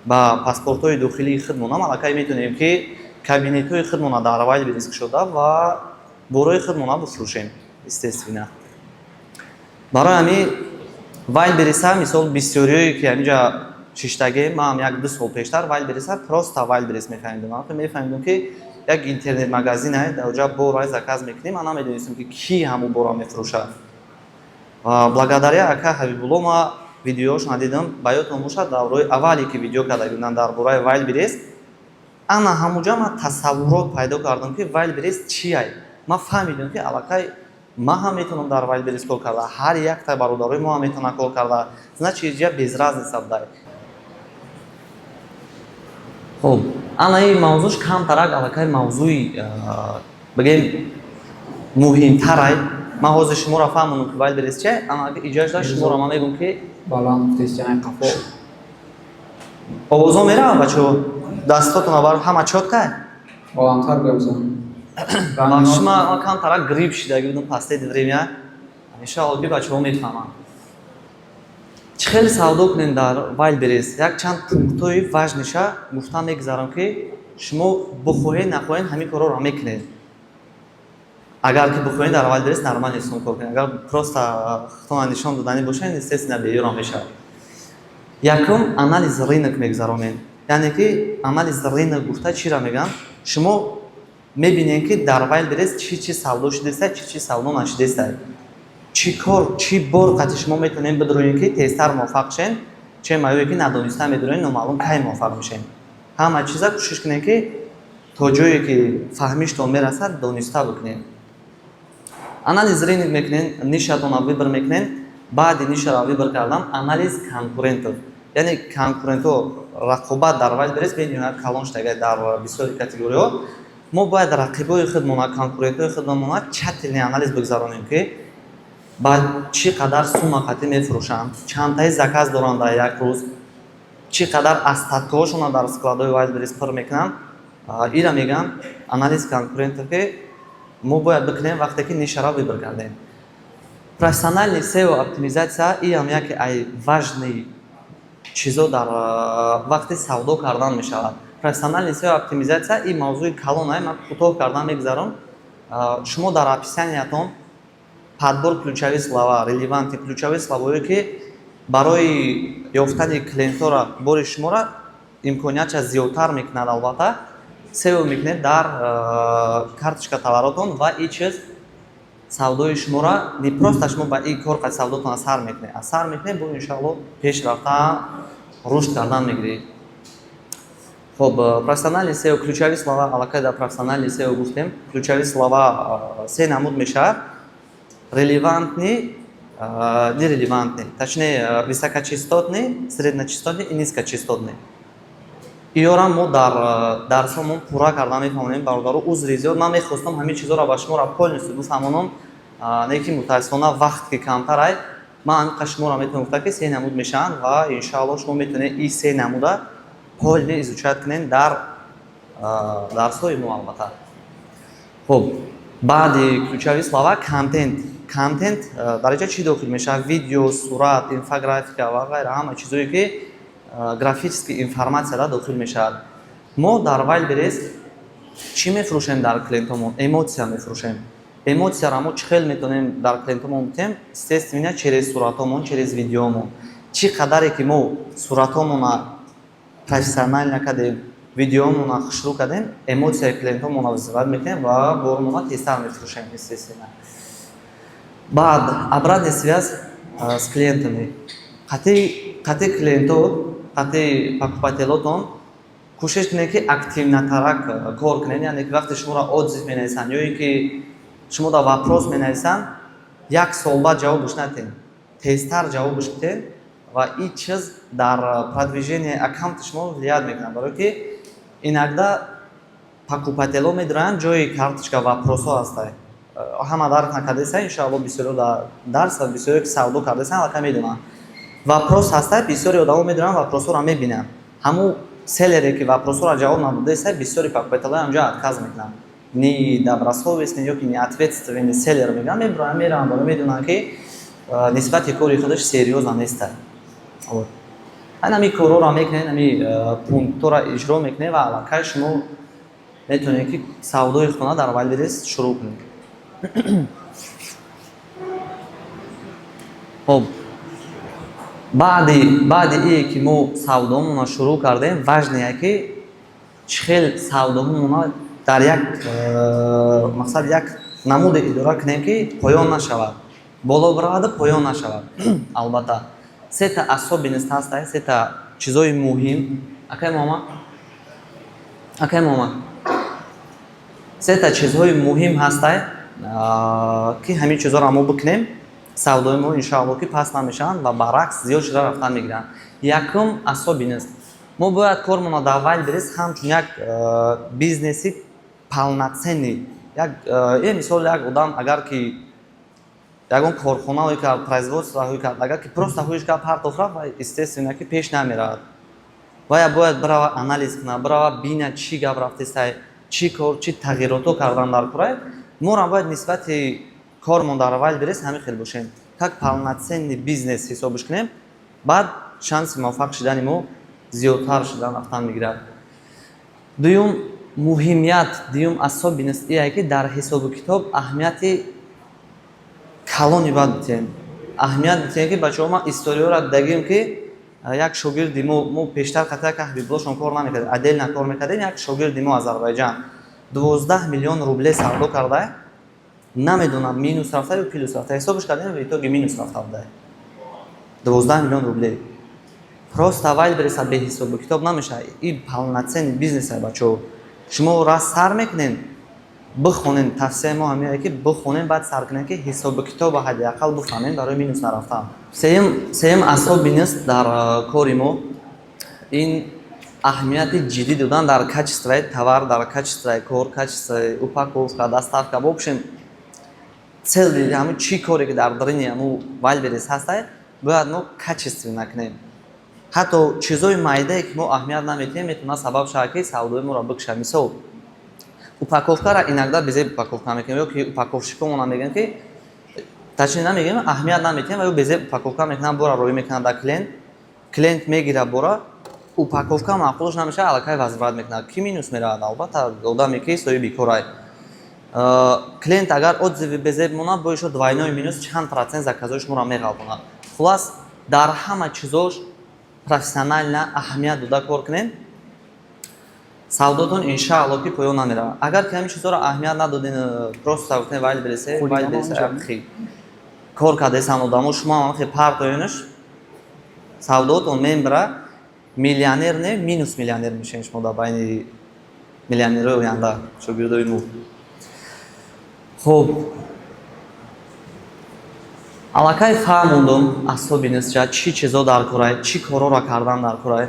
Speaker 12: Ба паспортҳои дохилии худмонам алакай метавонем ки кабинетҳои худмона дар Wildberries кушода ва борои худмона бифурӯшем, естественно. Барои ҳамин Wildberries мисол бисёриёе ки ҳаминҷа шиштагӣ ман 1-2 сол пештар Wildberries просто Wildberries мефаҳмидам. Мефаҳмидам ки як интернет магазинае дар ҷо борай заказ мекунем, ман намедонистам ки ки ҳамон бора мефурӯшад. Благодаря ака Ҳабибулло ма видеошона дидам, ба ёдам бошад даврои аввале ки видео карда будам дар бораи Wildberries, ана ҳамонҷа ман тасаввурот пайдо кардам ки Wildberries чие. Ман фаҳмидам ки алакай ман ҳам метавонам дар Wildberries кор карда, ҳар яктай бародарои мо ҳам метавонад кор карда, значи ҷа без разница будай. Хуб, ана ин мавзӯш камтарак алакай мавзӯи бигем муҳимтарай. Ман ҳозир шуморо фаҳмондам ки Wildberries чие, ана иҷоаш дошт шуморо ман мегӯм ки
Speaker 4: баланд тестиаи қафо.
Speaker 12: Овозо меравад бачаҳо? Дастотона бар ҳама чоткай?
Speaker 4: Баландтар гӯбзан.
Speaker 12: Шума камтарак гриб шидаги будам последнее время. Иншалло ки бачаҳо мефаҳманд. Чӣ хеле савдо кунем дар Wildberries? Як чанд пунктҳои важниша гуфтан мегузарам ки шумо бихоҳед нахоҳед ҳамин корро мекунед. Агар ки бихоҳед дар Wildberries нормал ҳисоб кор кунед. Агар просто худтон нишон доданӣ бошад, естественно беёрам мешавад. Якум анализ рынок мегузаронем. Яъне ки анализ рынок гуфта чиро мегӯям? Шумо мебинед ки дар Wildberries чӣ савдо шудеста, чӣ савдо нашудеста. Чӣ кор, чӣ бор қати шумо метавонед бидроед ки тезтар муваффақ шен, чӣ маёе ки надониста медроед, номаълум кай муваффақ мешем. Ҳама чиза кӯшиш кунед ки то ҷое ки фаҳмиштон мерасад дониста бикунед. Анализ рынок мекунед, нишатонро вибр мекунед. Баъди нишаро вибр кардам, анализ конкурентов. Яъне конкурентҳо рақобат дар Wildberries бениҳоят калон шудагай дар бисёри категориҳо. Мо бояд рақибои худмона, конкурентҳои худмона чатилни анализ бигзаронем ки ба чӣ қадар сумма қатӣ мефурӯшанд, чандтаи заказ доранд дар як рӯз, чӣ қадар остаткаҳошонро дар складои Wildberries пур мекунанд. Ира мегӯям анализ конкурентов ки мо бояд бикунем вақте ки нишаро вибр кардем. профессиональный SEO оптимизация и ам яке ай важный чизо дар вақти савдо кардан мешавад. Профессиональный SEO оптимизация и мавзӯи калон ай ман кӯтоҳ кардан мегзарам. Шумо дар описаниятон подбор ключевые слова, релевантные ключевые слова, ки барои ёфтани клиентора бори шумора имкониятша зиёдтар мекунад. Албатта SEO мекунед дар карточка товаротон ва и чиз савдои шумора не просто шумо ба ин кор савдотон асар мекунед. Асар мекунед бо иншоалло пеш рафта рушд кардан мегиред. Хоб профессиональный SEO ключевые слова, аллакай дар профессиональный SEO гуфтем. Ключевые слова се намуд мешавад. Релевантный, нерелевантный, точнее высокочастотный, средночастотный и низкочастотный. Иёра мо дар дарсомон пура карда мефаҳмонем бародару узри зиёд ман мехостам ҳамин чизоро ба шуморо полностью буфаҳмонам, не ки мутаассифона вақт ки камтар ай ман ҳамин қаш шуморо метавонам гуфта ки се намуд мешаванд ва иншоалло шумо метавонед ин се намуда полни изучат кунед дар дарсҳои мо албатта. Хоб баъди ключевые слова контент. Контент дар инҷа чӣ дохил мешавад? Видео, сурат, инфографика ва ғайра ҳама чизое ки графическая информация дохил мешавад. Мо дар Wildberries чӣ мефурӯшем дар клиентомон? Эмоция мефурӯшем. Эмоцияро мо чӣ хел метавонем дар клиентомон битем? Естественно через суратомон, через видеомон. Чӣ қадаре ки мо суратомона профессионально кардем, видеомона хушрӯ кардем, эмоцияи клиентомона визиват мекунем ва боромона тезтар мефурӯшем естественно. Баъд обратная связь с клиентами. Қатъи клиентҳо, қатъи покупателотон кӯшиш кунед ки активнатарак кор кунед, яъне ки вақте шуморо отзив менависанд ё ин ки шумо дар вопрос менависанд, як сол баъд ҷавобш надиҳед, тезтар ҷавобш бидед ва ин чиз дар продвижение аккаунти шумо влияет мекунад, барое ки иногда покупатело медонанд ҷои карточка вопросҳо ҳастай. Ҳама дарк накардесай, иншоалло бисёриҳо дар дарс ва бисёриҳо ки савдо кардесай аллакай медонанд. Вопрос ҳастай, бисёри одамо медонанд, вопросҳоро мебинанд. Ҳамун селере ки вопросҳоро ҷавоб надодесай, бисёри покупателои ҳамҷо отказ мекунанд. Ни добросовестный ё ки не ответственный селер мегӯянд, мераванд, баро медонанд ки нисбати кори худаш серьёза нестай. Ҳамин корҳоро мекунед, ҳамин пунктҳоро иҷро мекунед ва аллакай шумо метавонед ки савдои худона дар Wildberries шурӯъ кунед. Хоб баъди ие ки мо савдоамона шурӯъ кардем, важное ки чӣ хел савдоамона дар як мақсад як намуде идора кунем ки поён нашавад, боло баравад, поён нашавад. Албатта сета особенность ҳастай, сета чизои муҳим. Акай мома сета чизҳои муҳим ҳастай ки ҳамин чизоро мо бикунем, савдои мо иншоалло ки паст намешаванд ва баръакс зиёд шуда рафтан мегиранд. Якум особенность. Мо бояд кормона дар Wildberries ҳамчун як бизнеси полноценный. Мисол як одам агар ки ягон корхонаҳое кард, производствоҳое кард, агар ки просто ҳоиш кард партоф рафт, естественно ки пеш намеравад. Вая бояд барава анализ кунад, барава бинад чӣ гап рафтесай, чӣ кор, чӣ тағйирото кардан дар кора. Мора бояд нисбати кормон дар Wildberries ҳамин хел бошем. Как полноценный бизнес ҳисобиш кунем, баъд шанси муваффақ шудани мо зиёдтар шудан рафтан мегирад. Дуюм муҳимият, дуюм особенность ие ки дар ҳисобу китоб аҳамияти калони баъд битем. Аҳамият битем ки бачаҳо ма историёро дидагим ки як шогирди мо пештар қатъи як ҳабиблошон кор намекардем, отдельно кор мекардем. Як шогирди мо Озарбойҷан 12 миллион рубле савдо карда, намедонам минус рафта ё плюс рафта, ҳисобиш кардем ва итоги минус рафта буда 12 миллион рубле. Просто Wildberries бе ҳисобу китоб намешавад. Ин полноценный бизнес ай бачаҳо. Шумо раз сар мекунед, бихонен, тавсияи мо ҳамин ки бихонен, баъд сар кунед ки ҳисобу китобро ҳадиақал бифаҳмед барои минус нарафтан. Сеюм особенность дар кори мо ин аҳамияти ҷиддӣ додан дар качествои товар, дар качествои кор, качествои упаковка, доставка. В общем цели ҳамин чӣ коре ки дар дарини ҳамун Wildberries ҳастай, бояд мо качественно кунем. Ҳатто чизои майдае ки мо аҳамият наметиҳем метавонад сабаб шавад ки савдои моро бикшад. Мисол упаковкаро иногда безеб упаковка мекунем, ё ки упаковщикомона мегӯянд ки тачи намегирем, аҳамият наметем ва ё безе упаковка мекунам, бора рӯй мекунам дар клиент мегира бора, упаковка маъқулш намеша, аллакай вазифат мекунад. Ки минус меравад? Албатта одаме ки соҳиби корай. Клиент агар отзиви безе бимонад, бо ишо двойной минус чанд процент заказои шуморо меғалбонад. Хулас дар ҳама чизош профессионально аҳамият дода кор кунем. Савдотон иншаалло ки поён намерава. Агар ки ҳамин чизоро аҳамият надодин, просто гуфтем вайлбересе кор кардесам одамо шумо хе партоёнаш савдотон мембра миллионер не минус миллионер мешен шумо дар байни миллионерҳои оянда шогирдои мо. Хуб, аллакай фаҳмондум асо бинисча чӣ чизо дар корай, чӣ корора кардан дар корай.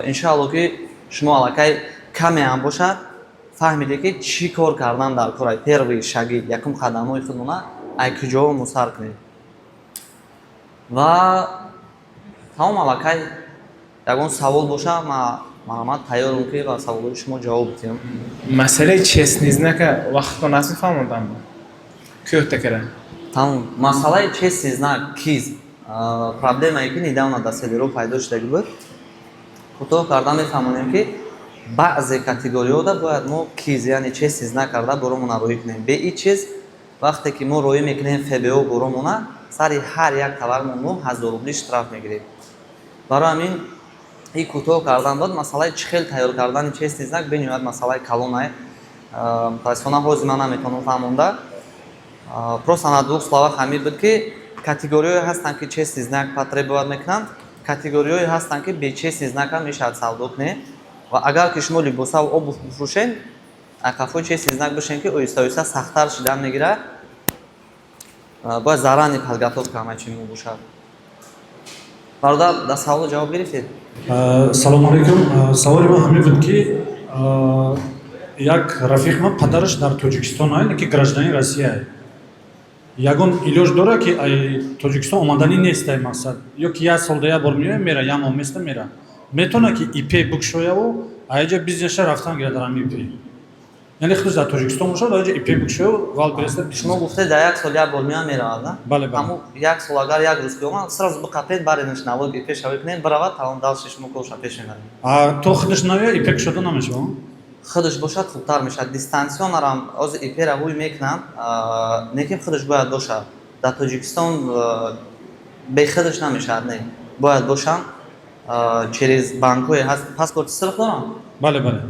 Speaker 12: Иншаалло ки шумо аллакай каме ҳам бошад фаҳмиде ки чӣ кор кардан дар корай. Первый шаги якум қадамҳои худмона ай куҷоҳо мусар кунед. Ва тамом аллакай ягон савол боша, ман тайёрам ки ба саволои шумо ҷавоб бидем.
Speaker 13: Масъалаи честнизнака вақтон аст мефаҳмондам. Кӯта кара.
Speaker 12: Тамом. Масъалаи честнизнак киз проблемае ки недавно дар селеро пайдо шудаги буд. Кӯтоҳ карда мефаҳмонем ки баъзе категориёда бояд мо киз яъне честнизнак карда боромона роҳӣ кунем. Бе ин чиз вақте ки мо роҳӣ мекунем ФБО боромона сари ҳар як товармон 1000 рубли штраф мегирем. Барои ҳамин ин кӯтоҳ кардан бод масъалаи чӣ хел тайёр кардани честнизнак бениҳоят масъалаи калонае. Мутаассифона ҳозир ман наметавонам фаҳмонда. Просто на двух словах ҳамин буд ки категориёе ҳастанд ки честнизнак потребовать мекунанд, категориёе ҳастанд ки бечестнизнака мешавад савдо кунед. Ва агар ки шумо либосаву об мефурӯшед, ақафои честнизнак бошед ки оҳиста-оҳиста сахттар шидан мегирад. Бояд заранги подготовка ҳамачи мо бошад. Бародар, дар саволо ҷавоб гирифтед?
Speaker 14: Салому алейкум. Саволи ман ҳамин буд ки як рафиқ ман падараш дар Тоҷикистон ай ки гражданин Россия. Ягон илёж дора ки Тоҷикистон омадани нест ай мақсад. Ё ки як сол я бор меояд мера, я моҳ места мера. Метавона ки ИП букшояву аҷа бизнеша рафтан гирад дар ИП. Яъне худаш дар Тоҷикистон бошад, аҷа ИП букшояв вал берестад.
Speaker 12: Шумо гуфтед дар як сол я бор меояд меравад, на?
Speaker 14: Бале, бале.
Speaker 12: Ҳамун як сол агар як рӯз биомад, сразу биқапед баредаш навод ИП шавӣ кунед, биравад талон далши шумо корша пеш мебаред.
Speaker 14: То худаш навояд ИП кушода намешавад?
Speaker 12: Худаш бошад хубтар мешавад. Дистансионарам ҳозир ИП-ра ҳуй мекунанд, лекин худаш бояд бошад. Дар Тоҷикистон бе худаш намешавад, не. Бояд бошанд через банкҳое ҳаст. Паспорти сирқ дорам?
Speaker 14: Бале, бале.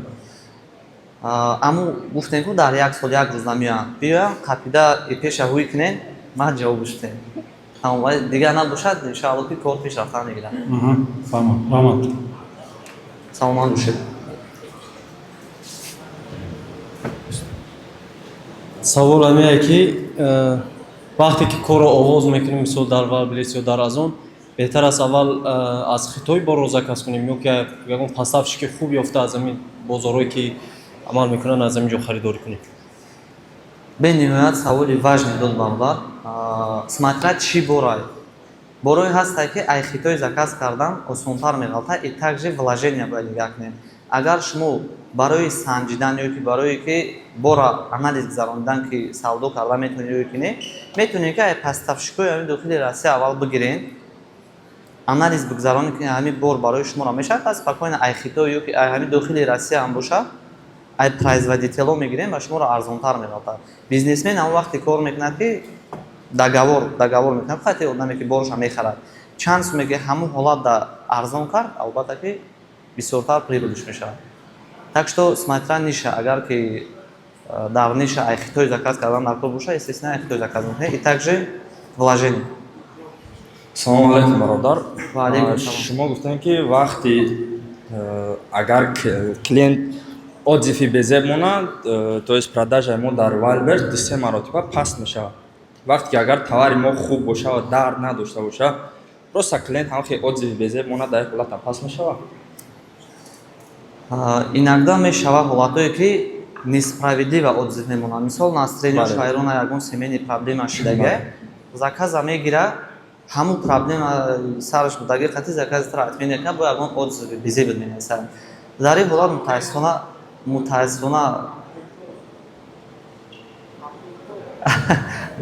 Speaker 12: Аммо гуфтем ки дар як сол як рӯз намеоянд. Биёянд қапида ИП-ша ҳуй кунед, ман ҷавоб гуштем. Тамом, вале дигар набошад, иншаалло ки кор пеш рафтан мегирад.
Speaker 14: Фаҳмам. Раҳмат.
Speaker 12: Саломат бошед.
Speaker 15: Савол ҳамеяе ки вақте ки корро оғоз мекунем, мисол дар Вайлберис ё дар Азон, беҳтар аст аввал аз хитой бор заказ кунем ё ки ягон поставщики хуб ёфта аз ҳамин бозорҳое ки амал мекунанд аз ҳамин ҷо харидорӣ кунем.
Speaker 12: Бениҳоят саволи важне дод бародар. Смотря чӣ борае. Борое ҳастае ки ай хитой заказ кардан осонтар меғалта, и также вложения бояд нигоҳ кунем. Агар шумо барои санҷидан ё ки барое ки бора анализ гузаронидан ки савдо карда метавонед ё ки не, метавонед ки ай поставщикои ҳамин дохили Россия аввал бигирен, анализ бигузаронед ки ҳамин бор барои шуморо мешавад, пас спокойно ай хитой ё ки ай ҳамин дохили Россия ҳам бошад, ай производитело мегирем ва шуморо арзонтар меғалтад. Бизнесмен ҳамон вақте кор мекунад ки договор мекунад, хати одаме ки борша мехарад. Чанд суме ки ҳамон ҳолат да арзон кард, албатта ки бисёртар прибылиш мешавад. Так что смотря ниша, агар ки дар ниша ай хитой заказ кардан дар кор боша, естественно ай хитой заказ мекунед, и также вложение.
Speaker 8: Салому алейкум бародар.
Speaker 12: Ва алейкум салом.
Speaker 8: Шумо гуфтем ки вақти агар клиент отзиви безеб монад, то есть продажаи мо дар Вайлберис 2 маротиба паст мешавад. Вақте ки агар товари мо хуб боша ва дард надошта боша, просто клиент ҳамхи отзиви безеб монад, дар ҳолата паст мешавад.
Speaker 12: Иногда мешавад ҳолатое ки несправедлива отзив мемонад. Мисол настроение шоирона ягон семейни проблема шидагӣ, заказа мегира, ҳамун проблема сараш будаги қати закази тара отмен мекунад, бо ягон отзив безеб менависад. Дар ин ҳолат мутаассифона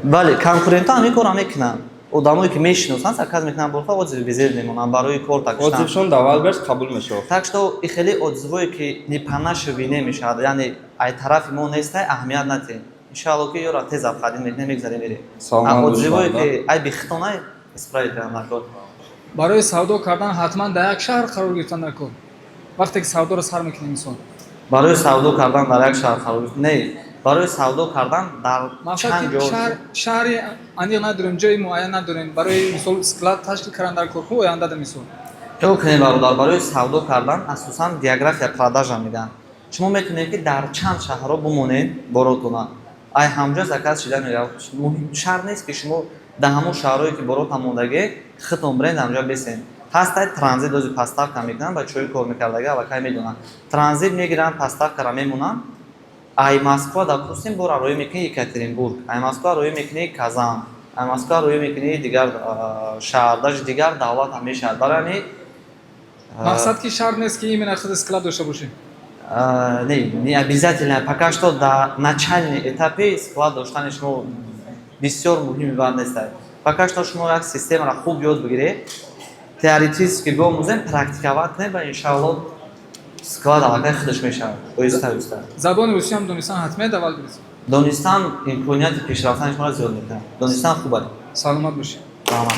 Speaker 12: бале конкурентҳо ҳамин корро мекунанд одамое ки мешиносанд сарказ мекунанд болфа отзиви безер мемонанд барои кор такштан
Speaker 8: отзившон давал берс қабул мешавад
Speaker 12: так что и хеле отзивое ки непанашави немешавад яъне ай тарафи мо нестай аҳамият натем иншаалло ки ёра тез афқадин мекунем мегзарем мерем отзивое ки ай бихитонай исправит накор
Speaker 4: барои савдо кардан ҳатман дар як шаҳр қарор гирифтан накор вақте ки савдоро сар мекунем мисол
Speaker 12: барои савдо кардан дар як шаҳр қарор не барои савдо кардан дар чанд ҷо
Speaker 4: шаҳри аниқ надорем ҷои муайян надорем барои мисол склад ташкил кардан дар корху ояндада мисол
Speaker 12: ёкне бародар барои савдо кардан асосан география продажа мегӯянд шумо метавонед ки дар чанд шаҳрҳо бимонед боротона ай ҳамҷо заказ шида мегӯяд шаҳр нест ки шумо дар ҳамон шаҳрҳое ки борота мондаги хитон бренд ҳамҷо бесен ҳастай транзит ози поставка мекунанд ба чои кор мекардаги аллакай медонанд транзит мегиранд поставкара мемонанд ай Москва допустим бора роӣ мекунӣ Екатеринбург ай Москва роӣ мекунӣ Казан ай Москва роӣ мекунӣ дигар шаҳр даже дигар давлат ҳам мешавад барои
Speaker 4: мақсад ки шарт нест ки именно худ склад дошта бошем
Speaker 12: не обязательно пока что до начальной этапе склад доштани шумо бисёр муҳими бад нестад пока что шумо як системаро хуб ёд бигиред теоретически биомӯзем практиковать кунед ва иншаалло склад аллакай худаш мешавад оҳиста оҳиста
Speaker 4: забони русиям донистан ҳатман давал биред
Speaker 12: донистан имконияти пешрафтани шуморо зиёд мекунад донистан хуб аст
Speaker 4: саломат бошед
Speaker 12: саломат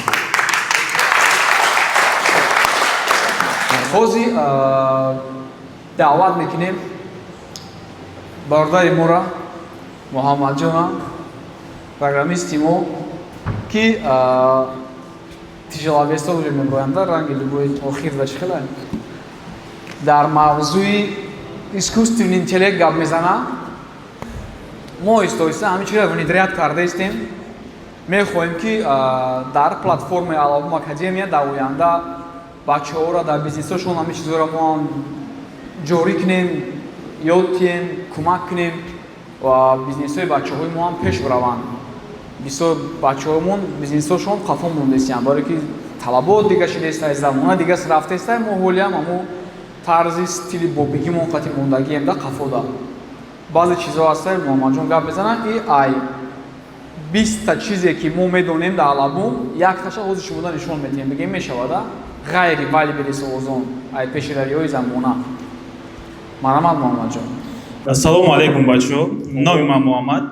Speaker 4: ҳозир даъват мекунем бародари моро муҳаммадҷона программисти мо ки тиҷолавеста уже меброянда ранги любой охир ва чихела дар мавзӯи искусственный интеллект гап мезана мо оҳиста-оҳиста ҳамин чизро внедрят кардаистем мехоҳем ки дар платформаи Алабум академия дар оянда бачаҳоро дар бизнесҳошон ҳамин чизоро мо ҳам ҷорӣ кунем ёд кунем кӯмак кунем ва бизнесҳои бачаҳои мо ҳам пеш бараванд бисёр бачаҳомон бизнесҳошон қафо мондастиянд барое ки талабот дига шидаистай замона дига рафтаистай мо ҳолиам ҳамо тарзи стили бобигимон қати мондагием да қафода баъзе чизҳо ҳастай муҳаммадҷон гап мезанад и ай 20 та чизе ки мо медонем дар Алабум якташа ҳозир шумода нишон медиҳем бигем мешавада ғайри вале бериса озон ай пешравиҳои замона марҳамат муҳаммадҷон
Speaker 16: салому алайкум бачаҳо номи ман муҳаммад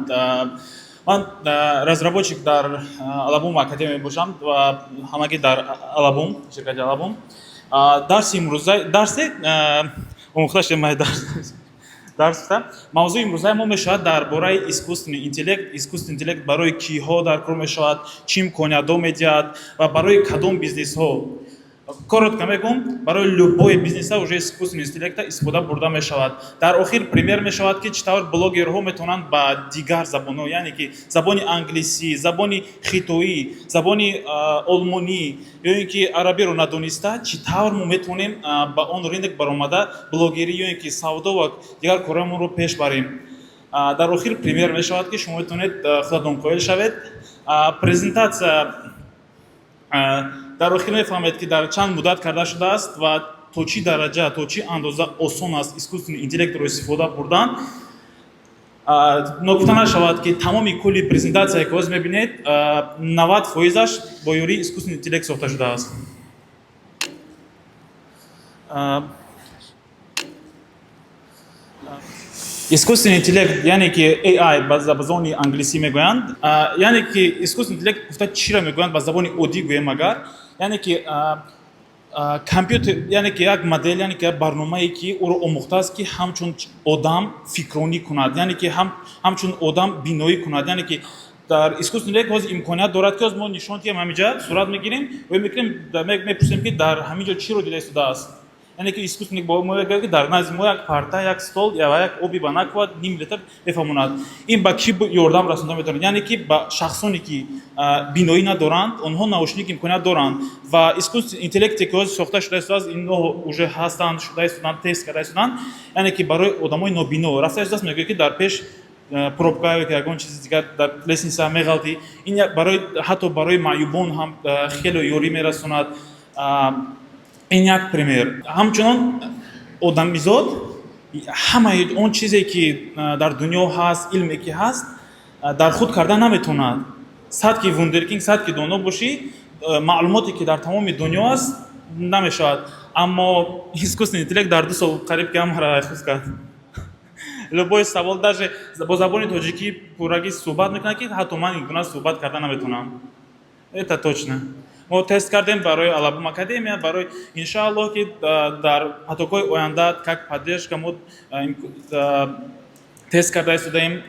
Speaker 16: ман разработчик дар Алабум академия мебошам ва ҳамагӣ дар Алабум ширкати Алабум дарси имрӯза дарсе омӯхта шудем май дарсда мавзӯи имрӯзаи мо мешавад дар бораи искусственный интеллект барои киҳо дар кор мешавад чӣ имкониятҳо медиҳад ва барои кадом бизнесҳо коротко мегӯм барои любое бизнеса уже искусственный интеллекта истифода бурда мешавад дар охир пример мешавад ки чӣ тавр блогерҳо метавонанд ба дигар забонҳо яъне ки забони англисӣ забони хитоӣ забони олмонӣ ё ин ки арабиро надониста чӣ тавр мо метавонем ба он рынок баромада блогерӣ ё ин ки савдо ва дигар корамонро пеш барем дар охир пример мешавад ки шумо метавонед худатон қоил шавед презентатсия дар охир мефаҳмед ки дар чанд муддат карда шудааст ва то чӣ дараҷа то чӣ андоза осон аст искусственный интеллектро истифода бурдан ногуфта нашавад ки тамоми кулли презентатсияе ки ҳозир мебинед 90%аш бо ёрии искусственный интеллект сохта шудааст искусственный интеллект яъне ки AI ба забони англисӣ мегӯянд яъне ки искусственный интеллект гуфта чиро мегӯянд ба забони оддӣ гӯем агар яъне ки компютер яъне ки як модел яъне ки як барномае ки ӯро омӯхтааст ки ҳамчун одам фикронӣ кунад яъне ки ҳамчун одам биноӣ кунад яъне ки дар искусственный интеллект ҳозир имконият дорад ки ҳозир мо нишон диҳем ҳаминҷа сурат мегирем ва мепурсем ки дар ҳаминҷо чиро дида истодааст яъне ки искусственник бо мо мегӯяд ки дар назди мо як парта як стол ва як оби ба наква ним литр мефаҳмонад ин ба кӣ ёрдам расонда метавонад яъне ки ба шахсоне ки биноӣ надоранд онҳо наушник имконият доранд ва искусственный интеллекте ки ҳозир сохта шуда истодааст инҳо уже ҳастанд шуда истоданд тест карда истоданд яъне ки барои одамои нобино рафта истодааст мегӯяд ки дар пеш пробка ё ки ягон чизи дигар дар лесница меғалтӣ ин ҳатто барои маъюбон ҳам хеле ёрӣ мерасонад ин як пример ҳамчунон одамизод ҳамаи он чизе ки дар дунё ҳаст илме ки ҳаст дар худ карда наметавонад садки вундеркинг, садки доно боши, маълумоте ки дар тамоми дунё аст намешавад. Аммо искусственный интеллект дар 2 сол қариб ки ҳамаро хус кард. Любой савол даже бо забони тоҷикӣ пуррагӣ суҳбат мекунад ки ҳатто ман ин гуна суҳбат карда наметавонам. Это точно. мо тест кардем барои Алабум академия, барои иншааллоҳ ки дар потокҳои оянда как поддержка мо тест карда истодаем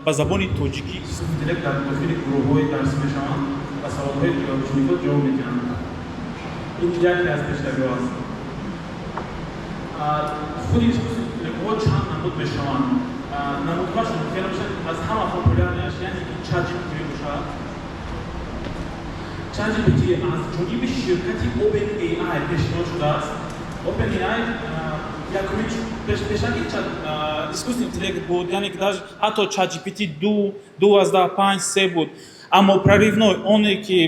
Speaker 16: ба забони тоҷикӣ искусственный интеллект дар дохили гурӯҳҳои дарсӣ мешаванд ва саволҳои ҷавобшунивот ҷавоб медиҳанд. ин яке аз пештарҳо аст. худи искусственный интеллектҳо чанд намуд мешаванд. намудҳоашон хеле бошад аз ҳама популярнияш яъне ки ChatGPT мебошад. ChatGPT аз ҷониби ширкати OpenAI пешниҳод шудааст. OpenAI якумин пешаки искусственный интеллект буд, яъне ки даже ҳатто ChatGPT 2.5-3 буд. Аммо проривной оне ки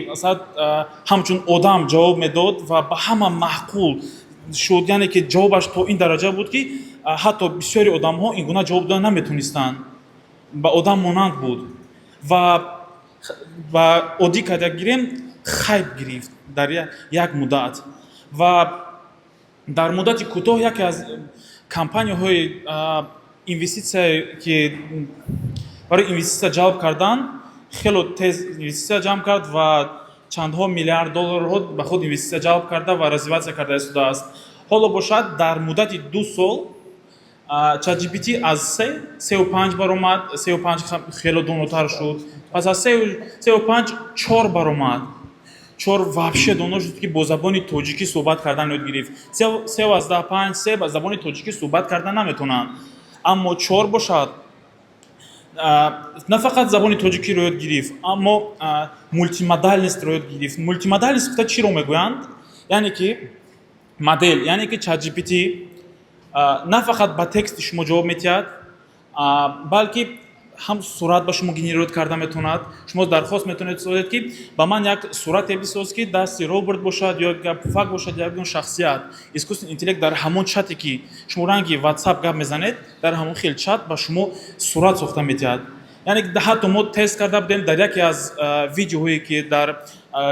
Speaker 16: ҳамчун одам ҷавоб медод ва ба ҳама маъқул шуд, яъне ки ҷавобаш то ин дараҷа буд ки ҳатто бисёри одамҳо ин гуна ҷавоб дода наметонистанд. Ба одам монанд буд. Ва оддӣ карда гирем хайп гирифт дар як муддат. Ва дар муддати кӯтоҳ яке аз компанияҳои инвеститсия ки барои инвеститсия ҷалб кардан хело тез инвеститсия ҷамъ кард ва чандҳо миллиард долларҳо ба худ инвеститсия ҷалб карда ва развиватсия карда истодааст. ҳоло бошад дар муддати 2 сол ChatGPT аз 3.5 баромад, 3.5 хело донотар шуд. Пас аз 3.5 4 баромад. 4 вообще доно шуд ки бо забони тоҷикӣ суҳбат кардан ёд гирифт. 3.5 ба забони тоҷикӣ суҳбат кардан наметонанд. Аммо 4 бошад на фақат забони тоҷикиро ёд гирифт, аммо мултимодальнистро ёд гирифт. Мултимодальнист гуфта чиро мегӯянд? Яъне ки модел, яъне ки ChatGPT на фақат ба тексти шумо ҷавоб медиҳад, балки ҳам сурат ба шумо генерировать карда метавонад. Шумо дархост метавонед создед ки ба ман як сурате бисоз ки дасти Роберт бошад ё пуфак бошад ё ягон шахсият. Искусственный интеллект дар ҳамон чате ки шумо ранги WhatsApp гап мезанед, дар ҳамон хел чат ба шумо сурат сохта медиҳад. яъне ҳатто мо тест карда будем дар яке аз видеоҳое ки дар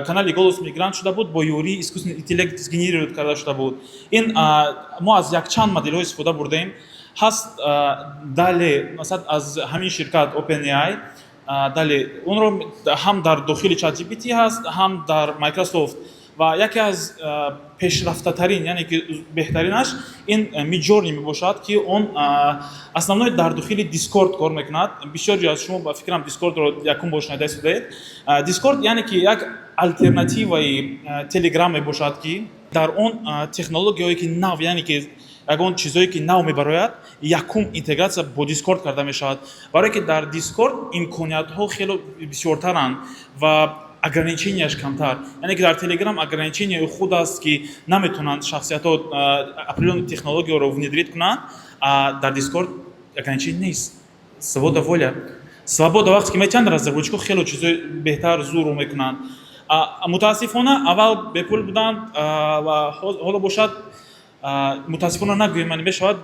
Speaker 16: канали Голос Мигрант шуда буд, бо ёрии искусственный интеллект генерировать карда шуда буд. Ин мо аз якчанд моделҳо истифода бурдаем. ҳаст дале масалан аз ҳамин ширкат OpenAI, дале онро ҳам дар дохили ChatGPT ҳаст, ҳам дар Microsoft. ва яке аз пешрафтатарин, яъне ки беҳтаринаш ин Midjourney мебошад ки он основной дар дохили Discord кор мекунад. бисёри аз шумо ба фикрам Discord-ро якум бор шунида истодаед. Discord яъне ки як алтернативаи Telegram мебошад ки дар он технологияое ки нав, яъне ки ягон чизое ки нав мебарояд, якум интегратсия бо Discord карда мешавад. барое ки дар Discord имкониятҳо хело бисёртаранд ва ограниченияш камтар. Яъне ки дар Telegram ограниченияи худ аст ки наметавонанд шахсиятҳо определённи технологияро внедрить кунанд, а дар Discord ограничение нест. Свобода воля. Свобода вақте ки метавонанд разработчикҳо хело чизои беҳтар зуру мекунанд. мутаассифона аввал бепул буданд ва ҳоло бошад мутаассифона нагӯем, яъне мешавад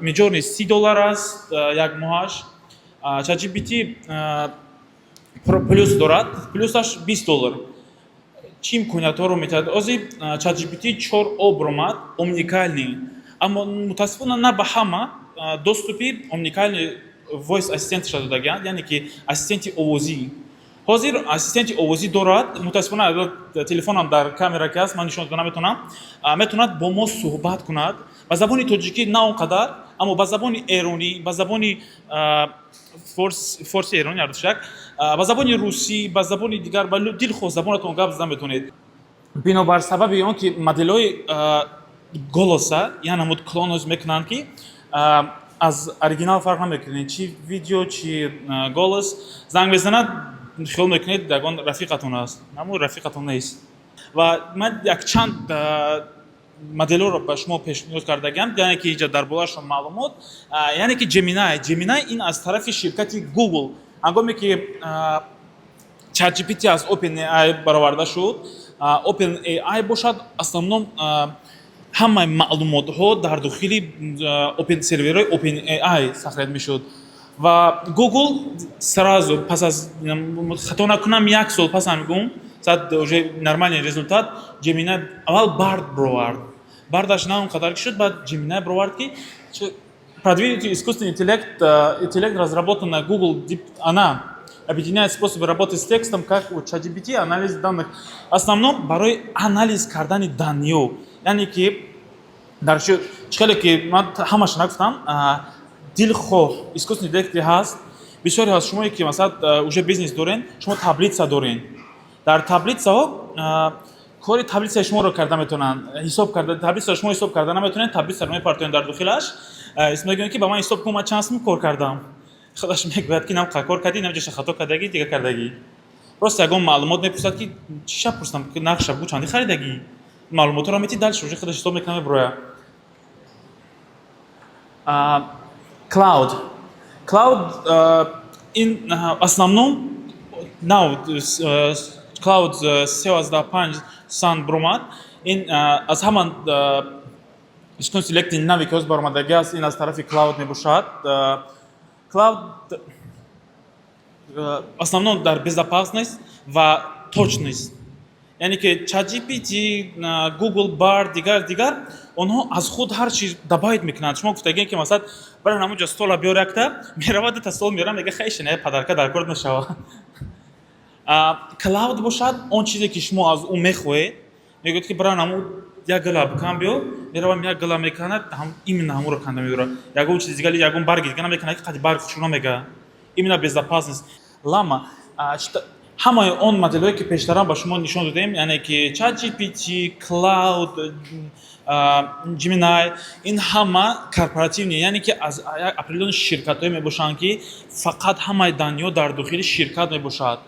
Speaker 16: Midjourney $30 аст як моҳаш. ChatGPT плюс дорад, плюсаш $20. Чӣ имкониятҳоро метавонад? ҳозир ChatGPT 4 обромад уникальный, аммо мутаассифона на ба ҳама доступи уникальный voice assistent шуда додагиянд, яъне ки ассистенти овозӣ. ҳозир ассистенти овозӣ дорад, мутаассифона телефонам дар камера ки аст, ман нишон дода наметавонам, метавонад бо мо суҳбат кунад ба забони тоҷикӣ на он қадар, аммо ба забони эронӣ, ба забони форси эронӣ ардошак, ба забони русӣ, ба забони дигар, ба дилхоҳ забонатон гап зада метавонед. бинобар сабаби он ки моделҳои голоса яъне намуд клоноз мекунанд ки аз оригинал фарқ намекунед, чӣ видео, чӣ голос занг мезанад, хиёл мекунед ягон рафиқатон аст, аммо рафиқатон нест. ва ман якчанд моделҳоро ба шумо пешниҳод кардагиам, яъне ки инҷа дар болашон маълумот, яъне ки Gemini ин аз тарафи ширкати Google, ҳангоме ки ChatGPT аз OpenAI бароварда шуд, OpenAI бошад основном ҳамаи маълумотҳо дар дохили серверҳои OpenAI сахлед мешуд. ва Google сразу пас аз хато накунам 1 сол пас мегум сад уже нормальный результат Gemini аввал Bard бровард. Бардаш на он қадар шуд, баъд Gemini бровард ки продвинутый искусственный интеллект разработан на Google она объединяет способы работы с текстом, как у ChatGPT, анализ данных. В основном барои анализ кардани даниё. Яъне ки дар чихеле ки ман ҳамаш нафтам дилхоҳ искусственный интеллекти ҳаст. Бисёре аз шумое ки масалан уже бизнес дорен, шумо таблица дорен. Дар таблицаҳо кори таблицаи шуморо карда метавонанд, ҳисоб карда таблицаро шумо ҳисоб карда наметавонед, таблицаро мепартоен дар дохилаш. Мегӯянд ки ба ман ҳисоб кун, ман чанд сум кор кардам. Худаш мегӯяд ки нам кор кардӣ, нам ҷоша хато кардагӣ, дига кардагӣ. Просто ягон маълумот мепурсад ки чиша пурсам, нақша бу чандӣ харидагӣ. Маълумотро мети дальше уже худаш ҳисоб мекунад меброя. Cloud ин основном now Cloud 13 сан бромад ин аз ҳаман искусственный интеллекти нави ки ҳоз баромадаги аст, ин аз тарафи Cloud мебошад. Cloud основном дар безопасность ва точность. Яъне ки ChatGPT, Google Bard, дигар онҳо аз худ ҳар чиз дабайт мекунанд. Шумо гуфтагем ки масалан баран ҳамонҷо стола биёр якта, меравад дута стол меорам, мега хейшин падарка дар кор нашава. Cloud бошад он чизе ки шумо аз ӯ мехоҳед, мегӯяд ки баран ҳамон як гала бикан биё, меравам як гала меканад, именно ҳамонро канда мебарад. Ягон чизи дигар, ягон барги дигар намеканад, ки қади барг хушуна мега. Именно безопасность. Лама ҳамаи он моделҳое ки пештарам ба шумо нишон додем, яъне ки ChatGPT, Cloud, Gemini, ин ҳама корпоративни, яъне ки аз определёни ширкатҳое мебошанд ки фақат ҳамаи даниё дар дохили ширкат мебошад.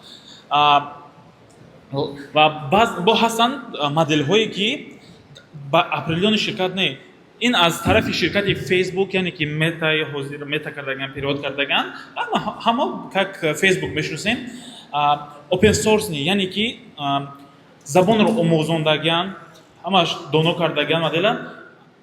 Speaker 16: Ва бо ҳастанд моделҳое ки ба определёни ширкат не. Ин аз тарафи ширкати Facebook, яъне ки мета кардаган, перевод кардаган, ҳама как Facebook мешиносем, open source ни, яъне ки забонро омӯзондаган, ҳамаш доно кардаган модела,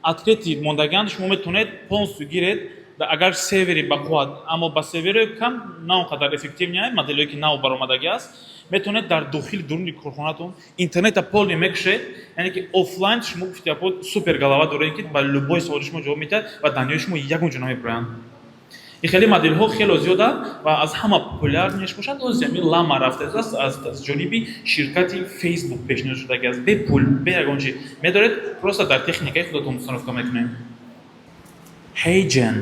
Speaker 16: открити мондаган, шумо метавонед полностью гиред, агар сервери бақувват, аммо ба сервери кам на он қадар эффективния моделҳое ки нав баромадаги аст, метавонед дар дохили дуруни корхонатон интернета полни мекушед, яъне ки офлайн шумо гуфти супер галава доред ки ба любой саволи шумо ҷавоб медиҳад ва даниёи шумо ягон ҷо намеброянд. ин хеле моделҳо хеле зиёда ва аз ҳама популярнияш бошад озями Lama рафтааст аз ҷониби ширкати Facebook пешниҳод шудаги аст. Бе пул, бе ягон чиз медоред, просто дар техникаи худатон установка мекунед. HeyGen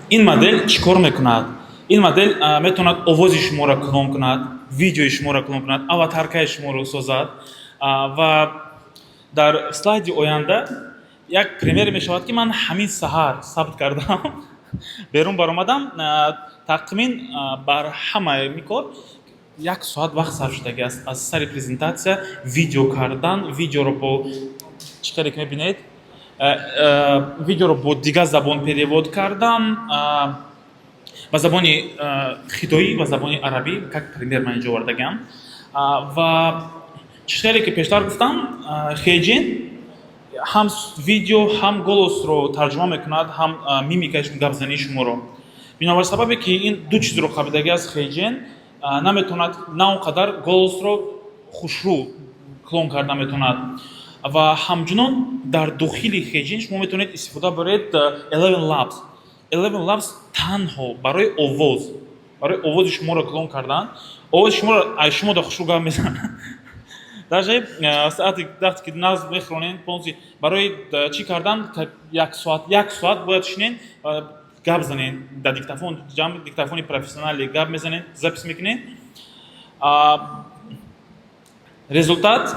Speaker 16: ин модел чӣ кор мекунад? ин модел метавонад овози шуморо клон кунад, видеои шуморо клон кунад, аватаркаи шуморо созад ва дар слайди оянда як пример мешавад ки ман ҳамин саҳар сабт кардам, берун баромадам, тақмин бар ҳамаи кор 1 соат вақт сарф шудаги аст. Аз сари презентация, видео кардан, видеоро бо чӣ каре ки мебинед, видеоро бо дигар забон перевод кардан, ба забони хитоӣ ва забони арабӣ, как пример ман инҷо овардагам. Ва чӣ каре ки пештар гуфтам, HeyGen ҳам видео, ҳам голосро тарҷума мекунад, ҳам мимикаи гапзании шуморо. Бинобар сабабе ки ин ду чизро қабидаги аст HeyGen, наметавонад на он қадар голосро хушрӯ клон карда метавонад. Ва ҳамчунон дар дохили HeyGen шумо метавонед истифода баред 11 Labs. 11 Labs танҳо барои овози шуморо клон кардан, овози шуморо ай шумо да хушрӯ гап мезанад. Даже саати вақте ки назм мехронен, полностью барои чӣ кардан 1 соат бояд шинен, гап занен, дар диктофон, ҷамъи диктофони профессионале гап мезанен, запис мекунен. Результат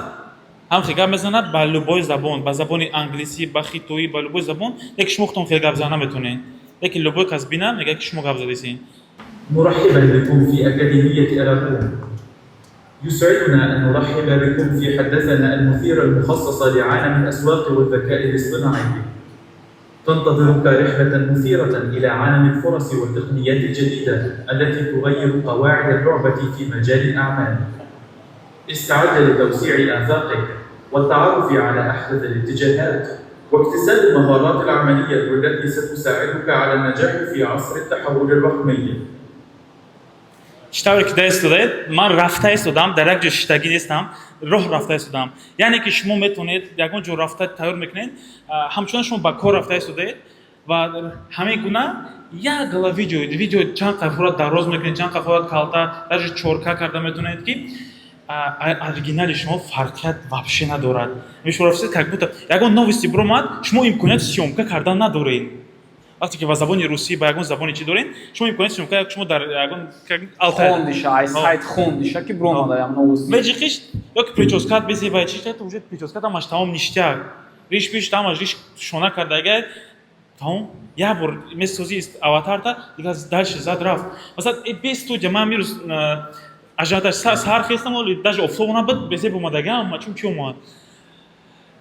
Speaker 16: ҳам гап мезанад ба любой забон, ба забони англисӣ, ба хитоӣ, ба любой забон, яке шумо худтон хеле гап зана наметавонед. Яке любой кас бина, мега ки шумо гап задесин.
Speaker 17: مرحبا بكم في أكاديمية أراكون. يسعدنا أن نرحب بكم في حدثنا المثير المخصص لعالم الأسواق والذكاء الاصطناعي. تنتظرك رحلة مثيرة إلى عالم الفرص والتقنيات الجديدة التي تغير قواعد اللعبة في مجال الأعمال. استعد لتوسيع آفاقك والتعرف على أحدث الاتجاهات واكتساب المهارات العملية والتي ستساعدك على النجاح في عصر التحول الرقمي.
Speaker 16: читаве ки даистодед ман рафта истодам дар як ҷо шиштагӣ нестам роҳ рафта истодам яъне ки шумо метавонед ягон ҷо рафта тайёр мекунед ҳамчунан шумо ба кор рафта истодед ва ҳамин гуна як гала видео чанд қафурат дароз мекунед чанд қафурат калта даже 4К карда метавонед ки оригинали шумо фарқият вообще надорад шумо рафта как будто ягон новости биромад шумо имконият сёмка кардан надоред вақте ки ба забони русӣ ба ягон забони чӣ доред шумо имконият сёмка шумо дар ягон
Speaker 4: хондиша ай сайт хондиша ки биромада ям новости
Speaker 16: меҷиқиш ёки прическат безебай чӣ кард уже прическа тамаш тамом ништяк риш пиш тамаш риш шона кардага тамом як бор месозӣ аватарта дигар дальше зад рафт масалан без студия ман мирӯз ажиотаж сар хестам даже офтоб набуд безеб омадагам мачун ки омад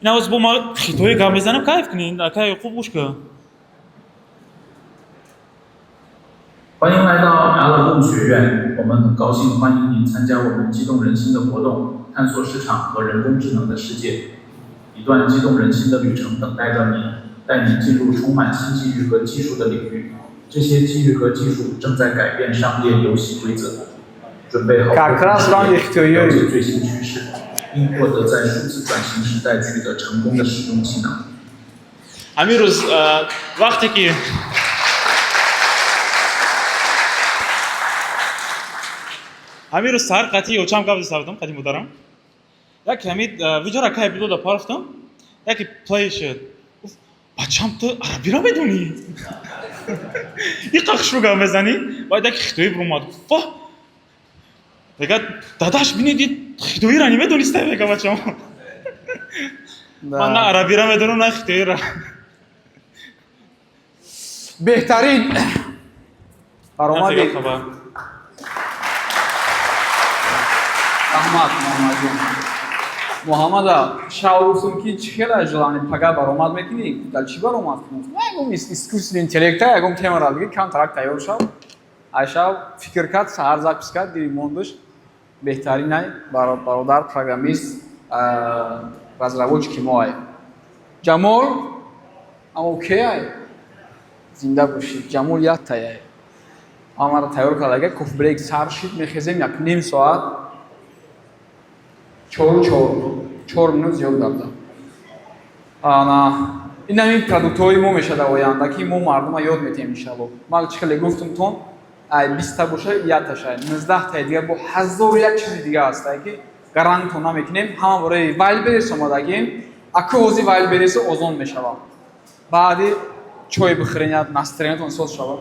Speaker 16: инавоз бо ма хитои гап мезанам кайф кунед акай хуб гӯш кун
Speaker 17: 欢迎来到雅乐梦学院，我们很高兴欢迎您参加我们激动人心的活动，探索市场和人工智能的世界。一段激动人心的旅程等待着您，带您进入充满新机遇和技术的领域。这些机遇和技术正在改变商业游戏规则。准备好了解最新趋势，并获得在数字转型时代取得成功的使用技能。
Speaker 16: амирӯз вақте ки амирӯз сар қати ёчам гап дистардам қати модарам яке ҳамид видеора кай бидода парафтам яке плей шуд бачам ту арабиро медонӣ иқа хушрӯ гап мезанӣ баъд яке хитоӣ биромад фо мега дадаш бинедид хитоира немедонистай мега бачам ман на арабира медонам на хитоира
Speaker 4: беҳтарин баромади раҳмат муҳаммадҷон муҳаммада шав гуфтум ки чӣ хела желани пага баромад мекунӣ дар чӣ баромад ягон искусствени интеллекта ягон темара диги камтарак тайёр шав ай шав фикр кард саҳар запис кард дири мондуш беҳтарин ай бародар программист разработчики мо ай ҷамол амо ке ай зинда бошид ҷамол яттай ай ҳамара тайёр кардага кофбрейк сар шид мехезем як ним соат 4 минут зиёд гапдам ин ҳамин продуктҳои мо мешад дар оянда ки мо мардума ёд метиҳем иншалло ман чӣ хеле гуфтум тон ай 20 боша яташай 19 та дигар бо 1001 чизи дигар ҳастай ки гарантитон намекунем ҳама бораи вайлберес омадагем аку ҳози вайлбереси озон мешавад баъди чой бихӯрен як настроениятон соз шавад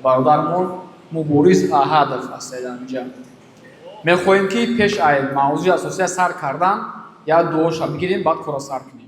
Speaker 4: бародармон мубориз аҳадов ҳастед анҷа мехоҳем ки пеш ай мавзӯи асосия сар кардан як дуоша бигирем баъд кора сар кунем